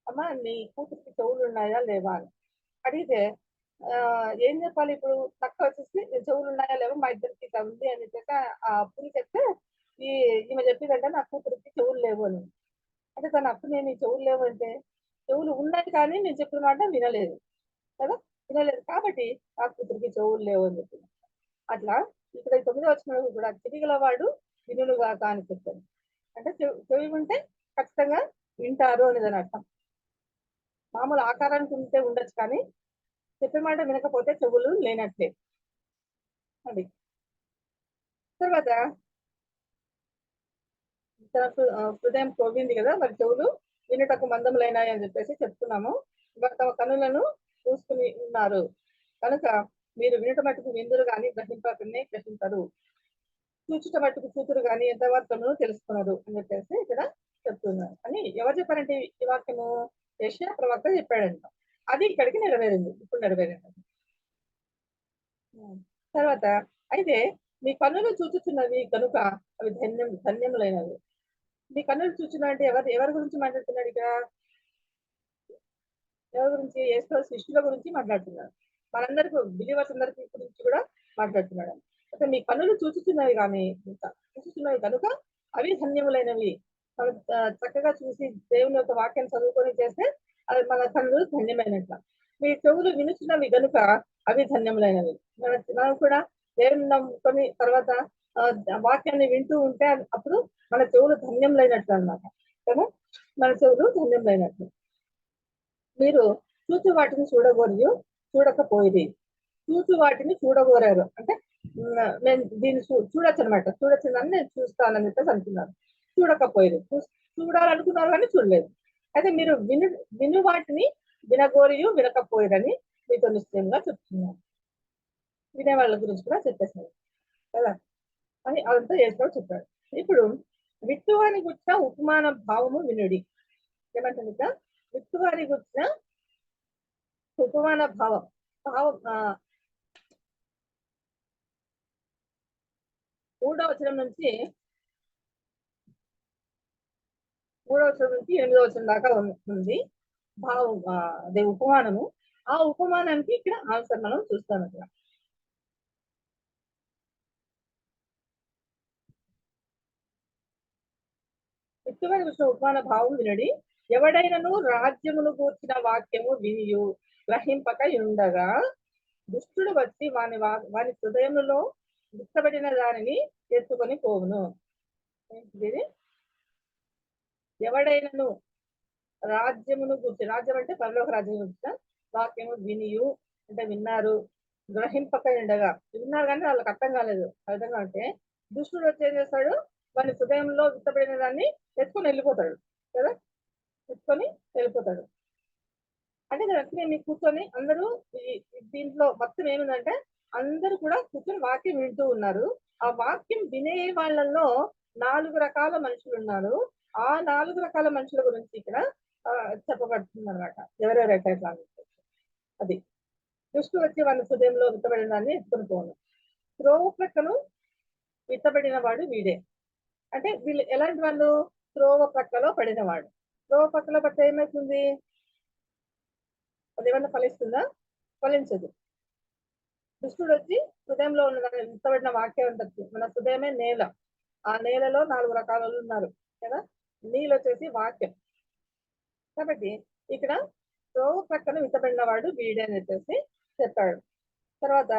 అమ్మ నీ కూతురికి చెవులు ఉన్నాయా లేవా అని. అడిగితే ఏం చెప్పాలి ఇప్పుడు, నక్క వచ్చేసి చెవులు ఉన్నాయా లేవా మా ఇద్దరికి ఇట్లా ఉంది అని చెప్పేసి ఆ పులి చెప్తే ఈమె చెప్పిందంటే నా కూతురికి చెవులు లేవు అని. అంటే తను అప్పుడు నేను ఈ చెవులు లేవు అంటే, చెవులు ఉన్నాయి కానీ నేను చెప్పిన మాట వినలేదు కదా, వినలేదు కాబట్టి నా కూతురికి చెవులు లేవు అని చెప్పింది. అట్లా ఇక్కడ 9వ వచనంలో కూడా చెవిగలవాడు వినులుగా అని చెప్తాను. అంటే చెవి ఉంటే ఖచ్చితంగా వింటారు అనేది అని అర్థం. మామూలు ఆకారానికి ఉంటే ఉండొచ్చు కానీ చెప్పే మాట వినకపోతే చెవులు లేనట్లే. అది తర్వాత హృదయం పోగింది కదా, మరి చెవులు వినుటకు మందములైనాయి అని చెప్పేసి చెప్తున్నాము. తమ కనులను చూసుకుని ఉన్నారు కనుక మీరు వినుట మట్టుకు విందురు కానీ గ్రహించరు, చూచుట మట్టుకు చూతురు కానీ ఎంత మాత్రము తెలుసుకున్నారు అని చెప్పేసి ఇక్కడ చెప్తున్నారు. అని ఎవరు చెప్పారంటే ఈ వాక్యము యెషయా ప్రవక్త చెప్పాడంట. అది ఇక్కడికి నెరవేరింది, ఇప్పుడు నెరవేరింది. తర్వాత అయితే మీ కన్నులు చూచుచున్నవి కనుక అవి ధన్యములైనవి. మీ కన్నులు చూచున్నా అంటే ఎవరి గురించి మాట్లాడుతున్నాడు ఇక్కడ, ఎవరి గురించి, యేసు శిష్యుల గురించి మాట్లాడుతున్నాడు. మనందరికీ బిలీవర్స్ అందరికి గురించి కూడా మాట్లాడుతున్నాడు. అయితే మీ కన్నులు చూచుచున్నవి కనుక అవి ధన్యములైనవి. మనం చక్కగా చూసి దేవుని యొక్క వాక్యం చదువుకొని చేస్తే అది మన కన్నులు ధన్యమైనట్ల. మీ చెవులు వినుచున్నవి కనుక అవి ధన్యములైనవి. మనం కూడా దేవుని నమ్ముకొని తర్వాత వాక్యాన్ని వింటూ ఉంటే అప్పుడు మన చెవులు ధన్యములైనట్లు అన్నమాట కదా, మన చెవులు ధన్యములైనట్లు. మీరు చూచు వాటిని చూడకపోయింది, చూచు వాటిని చూడగోరారు అంటే నేను దీన్ని చూడొచ్చు అనమాట, చూడొచ్చిందని నేను చూస్తానని చెప్పేసి అనుకున్నారు. చూడకపోయారు, చూడాలనుకున్నారు కానీ చూడలేదు. అయితే మీరు విను వాటిని వినకపోయారని మీతో నిశ్చయంగా చెప్తున్నారు. వినే వాళ్ళ గురించి కూడా చెప్పేశారు కదా అని అదంతా యేసు చెప్పాడు. ఇప్పుడు విత్తువాని గుర్చిన ఉపమాన భావము వినుడి. ఏమంటుంది ఇక్కడ, విత్తువాని గుర్చిన ఉపమాన భావం 3వ వచనం నుంచి 8వ వచనం దాకా ఉంది భావం, అదే ఉపమానము. ఆ ఉపమానానికి ఇక్కడ ఆన్సర్ మనం చూస్తాం. ఇక్కడ విత్తువాని గుర్చిన ఉపమాన భావం వినడి. ఎవడైనను రాజ్యమును గూర్చిన వాక్యము వినియు గ్రహింపక ఉండగా దుష్టుడు వచ్చి వాని హృదయములో దుష్టపడిన దానిని ఎత్తుకొని పోవును. ఎవడైనను రాజ్యమును గురించి, రాజ్యం అంటే పరలోక రాజ్యం గురించిన వాక్యము వినియు అంటే విన్నారు, గ్రహింపక ఉండగా, విన్నారు కానీ వాళ్ళకి అర్థం కాలేదు. అర్థం అంటే దుష్టుడు వచ్చి ఏం చేస్తాడు, వాని హృదయంలో విత్తబడిన దాన్ని ఎత్తుకొని వెళ్ళిపోతాడు కదా, ఎత్తుకొని వెళ్ళిపోతాడు. అంటే నేను మీకు కూర్చొని అందరూ దీంట్లో మొత్తం ఏమిందంటే అందరూ కూడా కూర్చొని వాక్యం వింటూ ఉన్నారు. ఆ వాక్యం వినే వాళ్ళల్లో 4 రకాల మనుషులు ఉన్నారు. ఆ 4 రకాల మనుషుల గురించి ఇక్కడ చెప్పబడుతుంది అనమాట. ఎవరెవరైతే అది దృష్టి వచ్చి వాళ్ళ హృదయంలో విత్తబడిన దాన్ని ఎత్తుకొని పోను. త్రోవ ప్రక్కను విత్తబడిన వాడు వీడే. అంటే వీళ్ళు ఎలాంటి వాళ్ళు, త్రోవ ప్రక్కలో పడినవాడు. త్రోవ ప్రక్కలో పడితే ఏమవుతుంది, అది ఏమన్నా ఫలిస్తుందా? ఫలించదు. దుష్టుడు వచ్చి హృదయంలో ఉన్న విత్తబడిన వాక్యం ఉంటుంది. మన హృదయమే నేల. ఆ నేలలో 4 రకాల ఉన్నారు కదా. నీళ్ళు వచ్చేసి వాక్యం. కాబట్టి ఇక్కడ త్రోవ ప్రక్కన విత్తబడిన వాడు వీడే అని చెప్పేసి చెప్పాడు. తర్వాత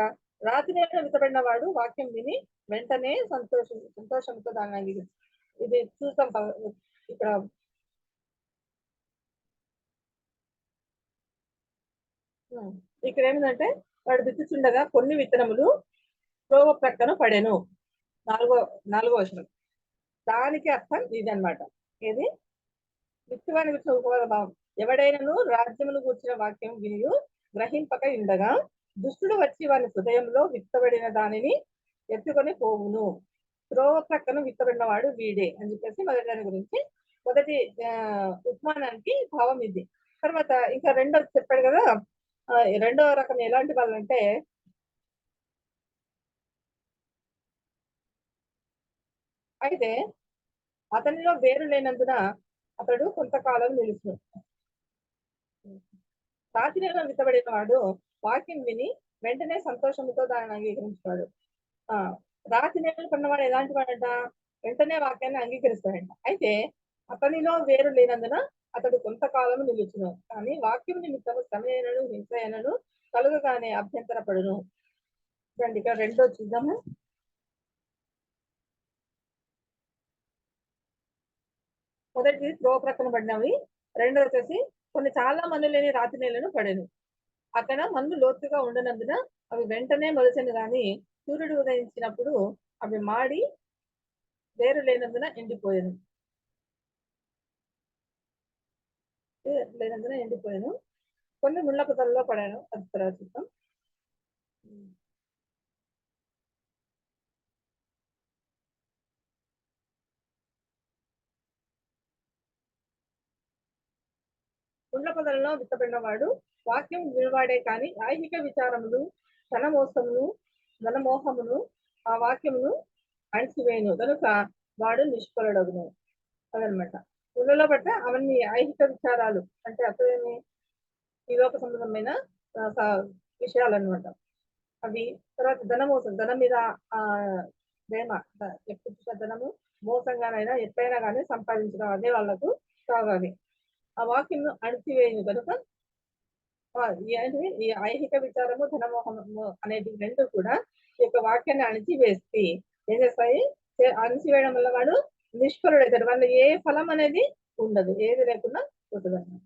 రాతి నేలలో విత్తబడిన వాడు వాక్యం విని వెంటనే సంతోషంతో దాన్ని ఇది చూసాం ఇక్కడ. ఇక్కడ ఏమిటంటే వాడు విత్తుచుండగా కొన్ని విత్తనములు త్రోవ ప్రక్కన పడెను. 4వ వచనం. దానికి అర్థం ఇది అనమాట. ఏది విత్తువాని గురించిన ఉపవాద భావం. ఎవడైనాను రాజ్యమును కూర్చిన వాక్యం వినియు గ్రహింపక ఉండగా దుష్టుడు వచ్చి వాని హృదయంలో విత్తబడిన దానిని ఎత్తుకొని పోవును. త్రోవ ప్రక్కన విత్తబడిన వాడు వీడే అని చెప్పేసి మొదటి దాని గురించి మొదటి ఉపమానానికి భావం ఇది. తర్వాత ఇంకా రెండోది చెప్పాడు కదా. రెండవ రకం ఎలాంటి వాళ్ళంటే అయితే అతనిలో వేరు లేనందున అతడు కొంతకాలం నిలుచును. రాతి నేలలో విత్తబడిన వాడు వాక్యం విని వెంటనే సంతోషంతో దాన్ని అంగీకరించాడు. రాతి నేలలో పడినవాడు ఎలాంటి వాడంట, వెంటనే వాక్యాన్ని అంగీకరిస్తాడంట. అయితే అతనిలో వేరు లేనందున అతడు కొంతకాలం నిలుచును. కానీ వాక్యం నిమిత్తము శ్రమయనను హింసయనను కలుగగానే అభ్యంతరపడును. చూడండి ఇక్కడ రెండో చూద్దాము. మొదటిది త్రోవ ప్రక్కన పడినవి. రెండో వచ్చేసి కొన్ని చాలా మందు లేని రాతి నేలను పడెను. అక్కడ మందు లోతుగా ఉండనందున అవి వెంటనే మొలచెను, కానీ సూర్యుడు ఉదయించినప్పుడు అవి మాడి వేరు లేనందున ఎండిపోయాను. కొన్ని ముళ్ళ పొదల్లో పడాను. అది తర్వాత చూద్దాం. ముళ్ళ పొదలలో విత్తబడిన వాడు వాక్యం విలువాడే కానీ ఐహిక విచారములు ధనమోహమును ఆ వాక్యమును అణిచివేయను కనుక వాడు నిష్ఫలుడగును. అదనమాట. ముళ్ళలో పడితే అవన్నీ ఐహిక విచారాలు అంటే అసలు ఈ లోక సంబంధమైన విషయాలు అనమాట అవి. తర్వాత ధనమోసం, ధనం మీద ప్రేమ, ఎప్పుడు ధనము మోసంగానైనా ఎప్పుడైనా కానీ సంపాదించడం అదే వాళ్ళకు కావాలి. ఆ వాక్యంను అణిచివేయను కనుక ఈ ఐహిక విచారము ధనమోహము అనేది రెండు కూడా ఈ యొక్క వాక్యాన్ని అణిచివేసి ఏం చేస్తాయి, అణిచివేయడం వల్ల వాడు నిష్ఫలుడవుతాడు. వాళ్ళ ఏ ఫలం అనేది ఉండదు, ఏది లేకుండా ఉంటుంది అన్నమాట.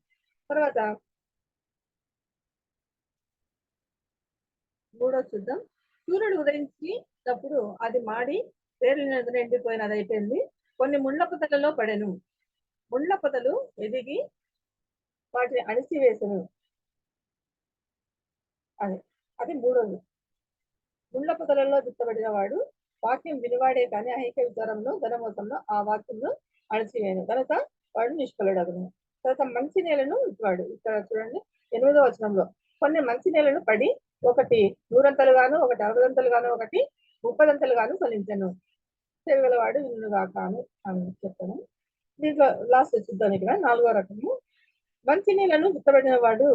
తర్వాత మూడో చూద్దాం. సూర్యుడు ఉదయించినప్పుడు అది మాడి వేరులేనందున ఎండిపోయినది అయిపోయింది. కొన్ని ముళ్ళ పొదలలో పడెను. ముళ్ళ పొదలు ఎదిగి వాటిని అణిచివేసను. అది మూడోది. ముళ్ళ పొదలలో విత్తబడిన వాడు వాక్యం వినివాడే కానీ ఐహిక విచారంలో ధనమోసంలో ఆ వాక్యంను అణిచివేయను కనుక వాడు నిష్ఫలుడగును. తర్వాత మంచి నేలను విత్తువాడు. ఇక్కడ చూడండి 8వ వచనంలో కొన్ని మంచి నేలను పడి ఒకటి 100 ఒకటి 60 ఒకటి 30 ఫలించను. చేయగలవాడు వినుగాకాను అని చెప్పాను. దీంట్లో లాస్ట్ చూద్దాం. ఇక్కడ 4వ రకము. మంచి నీళ్ళను విత్తబడిన వాడు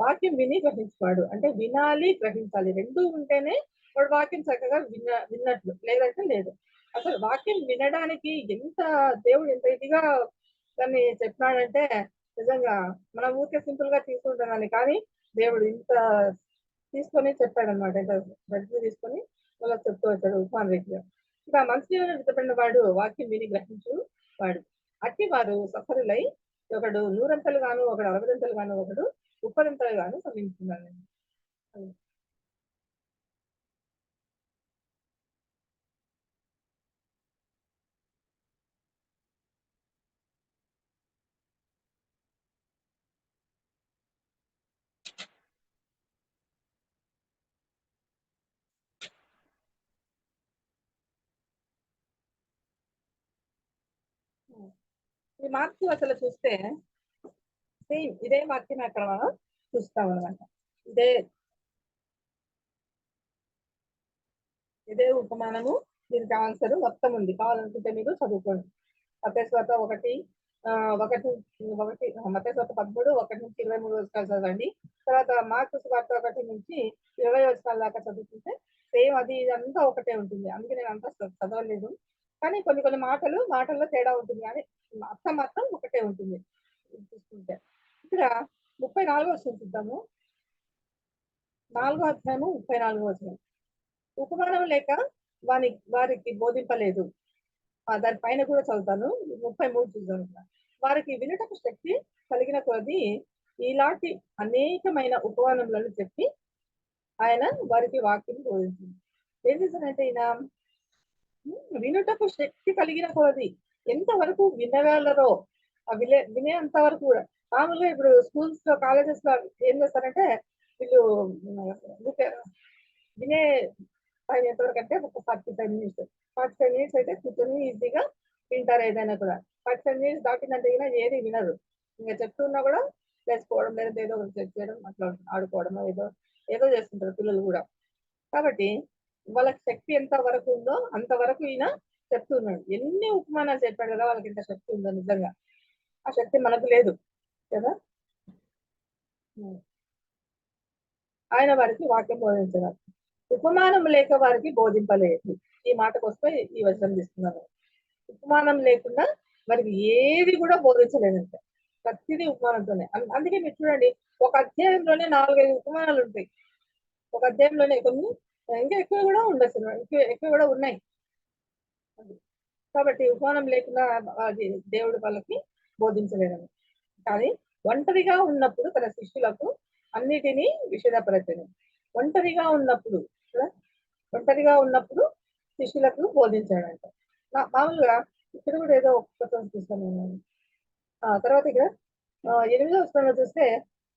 వాక్యం విని గ్రహించువాడు. అంటే వినాలి, గ్రహించాలి, రెండు ఉంటేనే వాడు వాక్యం చక్కగా విన్నట్లు, లేదంటే లేదు. అసలు వాక్యం వినడానికి దేవుడు ఎంత ఇదిగా దాన్ని చెప్పినాడంటే నిజంగా మనం ఊరికే సింపుల్ గా తీసుకుంటానని, కానీ దేవుడు ఇంత తీసుకొని చెప్పాడు అనమాట. ఇంత బడ్జెట్ తీసుకొని వాళ్ళకి చెప్తూ వచ్చాడు ఉపాన్ రీతిగా. ఇంకా మంచి నీళ్ళను విత్తబడిన వాడు వాక్యం విని గ్రహించు వాడు. అట్టి వారు సఫరులై ఒకడు 100 ఒకడు 60 ఒకడు 30 ఫలించున్నాడు. ఈ మార్క్స్ అసలు చూస్తే సేమ్ ఇదే వాక్యం అక్కడ మనం చూస్తాం అనమాట. ఇదే ఉపమానము, దీనికి ఆన్సర్ మొత్తం ఉంది, కావాలనుకుంటే మీరు చదువుకోండి. మత్తయి ఒకటి ఒకటి ఒకటి మత్తయి 13 1 నుంచి 23 వచనాలు చదవండి. తర్వాత మార్కు సువార్త 1 నుంచి 20 వచనాల దాకా చదువుకుంటే సేమ్ అది ఇదంతా ఒకటే ఉంటుంది. అందుకే నేను అంతా చదవలేదు, కానీ కొన్ని కొన్ని మాటల్లో తేడా ఉంటుంది, కానీ అర్థం మాత్రం ఒకటే ఉంటుంది చూసుకుంటే. ఇక్కడ 34 వచనం చూద్దాము. 4వ అధ్యాయము 34వ వచనం. ఉపమానం లేక వారికి బోధింపలేదు. దాని పైన కూడా చదువుతాను. 33 చూద్దాం. వారికి వినుటకు శక్తి కలిగిన కొద్దీ ఇలాంటి అనేకమైన ఉపమానములను చెప్పి ఆయన వారికి వాక్యం బోధించింది. ఏం చేశారంటే ఈయన వినుటకు శక్తి కలిగిన కొద్దీ ఎంతవరకు వినగలరో వినేంత వరకు కూడా. మామూలుగా ఇప్పుడు స్కూల్స్ లో కాలేజెస్ లో ఏం చేస్తారంటే వీళ్ళు వినే టైం ఎంతవరకు అంటే ఒక 45 మినిట్స్ అయితే కూర్చొని ఈజీగా వింటారు. ఏదైనా కూడా 45 మినిట్స్ దాటిందంటే ఏది వినరు. ఇంకా చెప్తున్నా కూడా లేకపోవడం, లేదంటే ఏదో ఒకటి చేయడం, అట్లా ఆడుకోవడం, ఏదో చేస్తుంటారు పిల్లలు కూడా. కాబట్టి వాళ్ళకి శక్తి ఎంత వరకు ఉందో అంతవరకు ఈయన చెప్తున్నాడు. ఎన్ని ఉపమానాలు చెప్పాడు కదా, వాళ్ళకి ఇంత శక్తి ఉందో. నిజంగా ఆ శక్తి మనకు లేదు కదా. ఆయన వారికి వాక్యం బోధించగలరు. ఉపమానం లేక వారికి బోధింపలేదు. ఈ మాటకు వస్తే ఈ వచనం తీసుకున్నాను. ఉపమానం లేకుండా వారికి ఏది కూడా బోధించలేదంటే ప్రతిదీ ఉపమానంతోనే. అందుకే మీరు చూడండి, ఒక అధ్యాయంలోనే 4-5 ఉపమానాలు ఉంటాయి. ఒక అధ్యాయంలోనే కొన్ని, ఇంకా ఎక్కువ కూడా ఉండొచ్చు, ఎక్కువ కూడా ఉన్నాయి. కాబట్టి ఉపమానం లేకుండా అది దేవుడు వాళ్ళకి బోధించలేదని. కానీ ఒంటరిగా ఉన్నప్పుడు తన శిష్యులకు అన్నిటినీ విషదపరచను. ఒంటరిగా ఉన్నప్పుడు శిష్యులకు బోధించాడంట. మామూలుగా ఇక్కడ కూడా ఏదో ఒక్క చూస్తాను. తర్వాత ఇక్కడ 8వ వచనంలో చూస్తే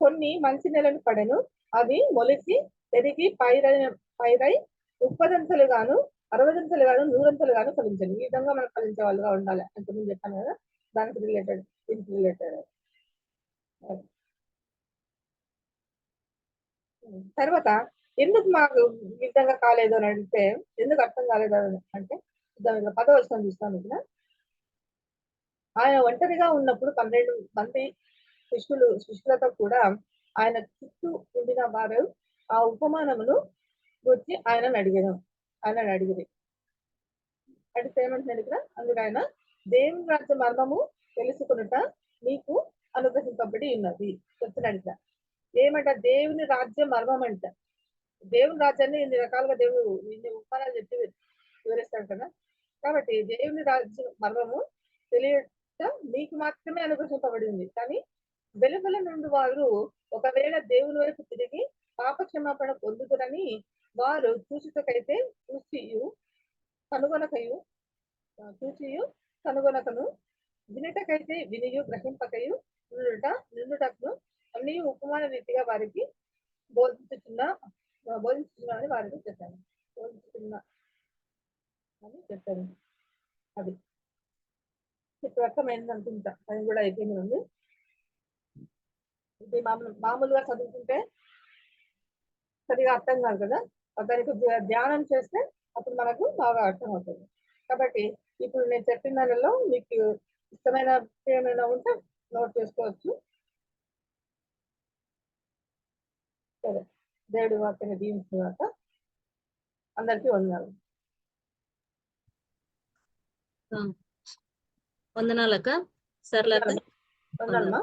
కొన్ని మంచి నెలను పడెను, అవి మొలిచి పెరిగి పైరై 30 గాను 60 గాను 100 గాను ఫలించండి. ఈ విధంగా మనం ఫలించే వాళ్ళుగా ఉండాలి. అంతకుముందు చెప్పాను కదా, దానికి రిలేటెడ్. తర్వాత ఎందుకు మాకు విధంగా కాలేదు అని అడిగితే, ఎందుకు అర్థం కాలేదు అని అంటే 10వ వచనం చూస్తాను ఇక్కడ. ఆయన ఒంటరిగా ఉన్నప్పుడు 12 మంది శిష్యులతో కూడా ఆయన చుట్టూ ఉండిన వారు ఆ ఉపమానమును గురించి ఆయనను అడిగిరి. అడిగితే ఏమంటున్నాడు ఇక్కడ, అందుకు ఆయన దేవుని రాజ్య మర్మము తెలుసుకునుట మీకు అనుగ్రహింపబడి ఉన్నది చెప్తున్నాడు ఇక్కడ. ఏమంట? దేవుని రాజ్య మర్మం అంట. దేవుని రాజ్యాన్ని ఇన్ని రకాలుగా దేవుడు ఇన్ని ఉపమానాలు చెప్పి వివరిస్తాడు కదా. కాబట్టి దేవుని రాజ్య మర్మము తెలియట మీకు మాత్రమే అనుగ్రహింపబడింది. కానీ వెలుపల నుండి వారు ఒకవేళ దేవుని వైపు తిరిగి పాప క్షమాపణ పొందుతురని వారు చూచుటకైతే చూచియు కనుగొనకను, వినుటకైతే వినియు గ్రహింపకయు నిండుటకును అన్ని ఉపమాన రీతిగా వారికి బోధించుతున్నా అని వారికి చెప్పాను. అది ఇప్పుడు అర్థమైంది అనుకుంటా. అది కూడా అయిపోయింది. ఇది మామూలుగా చదువుకుంటే సరిగా అర్థం కాదు కదా, దానికి ధ్యానం చేస్తే అప్పుడు మనకు బాగా అర్థం అవుతుంది. కాబట్టి ఇప్పుడు నేను చెప్పిన దానిలో మీకు ఇష్టమైన ఏమైనా ఉంటే నోట్ చేసుకోవచ్చు. సరే, దేవుడి వాక్యాన్ని దీవించినాక అందరికీ వందనాలు. వందనాలక్క. సర్లక్క. వందనాలమ్మా.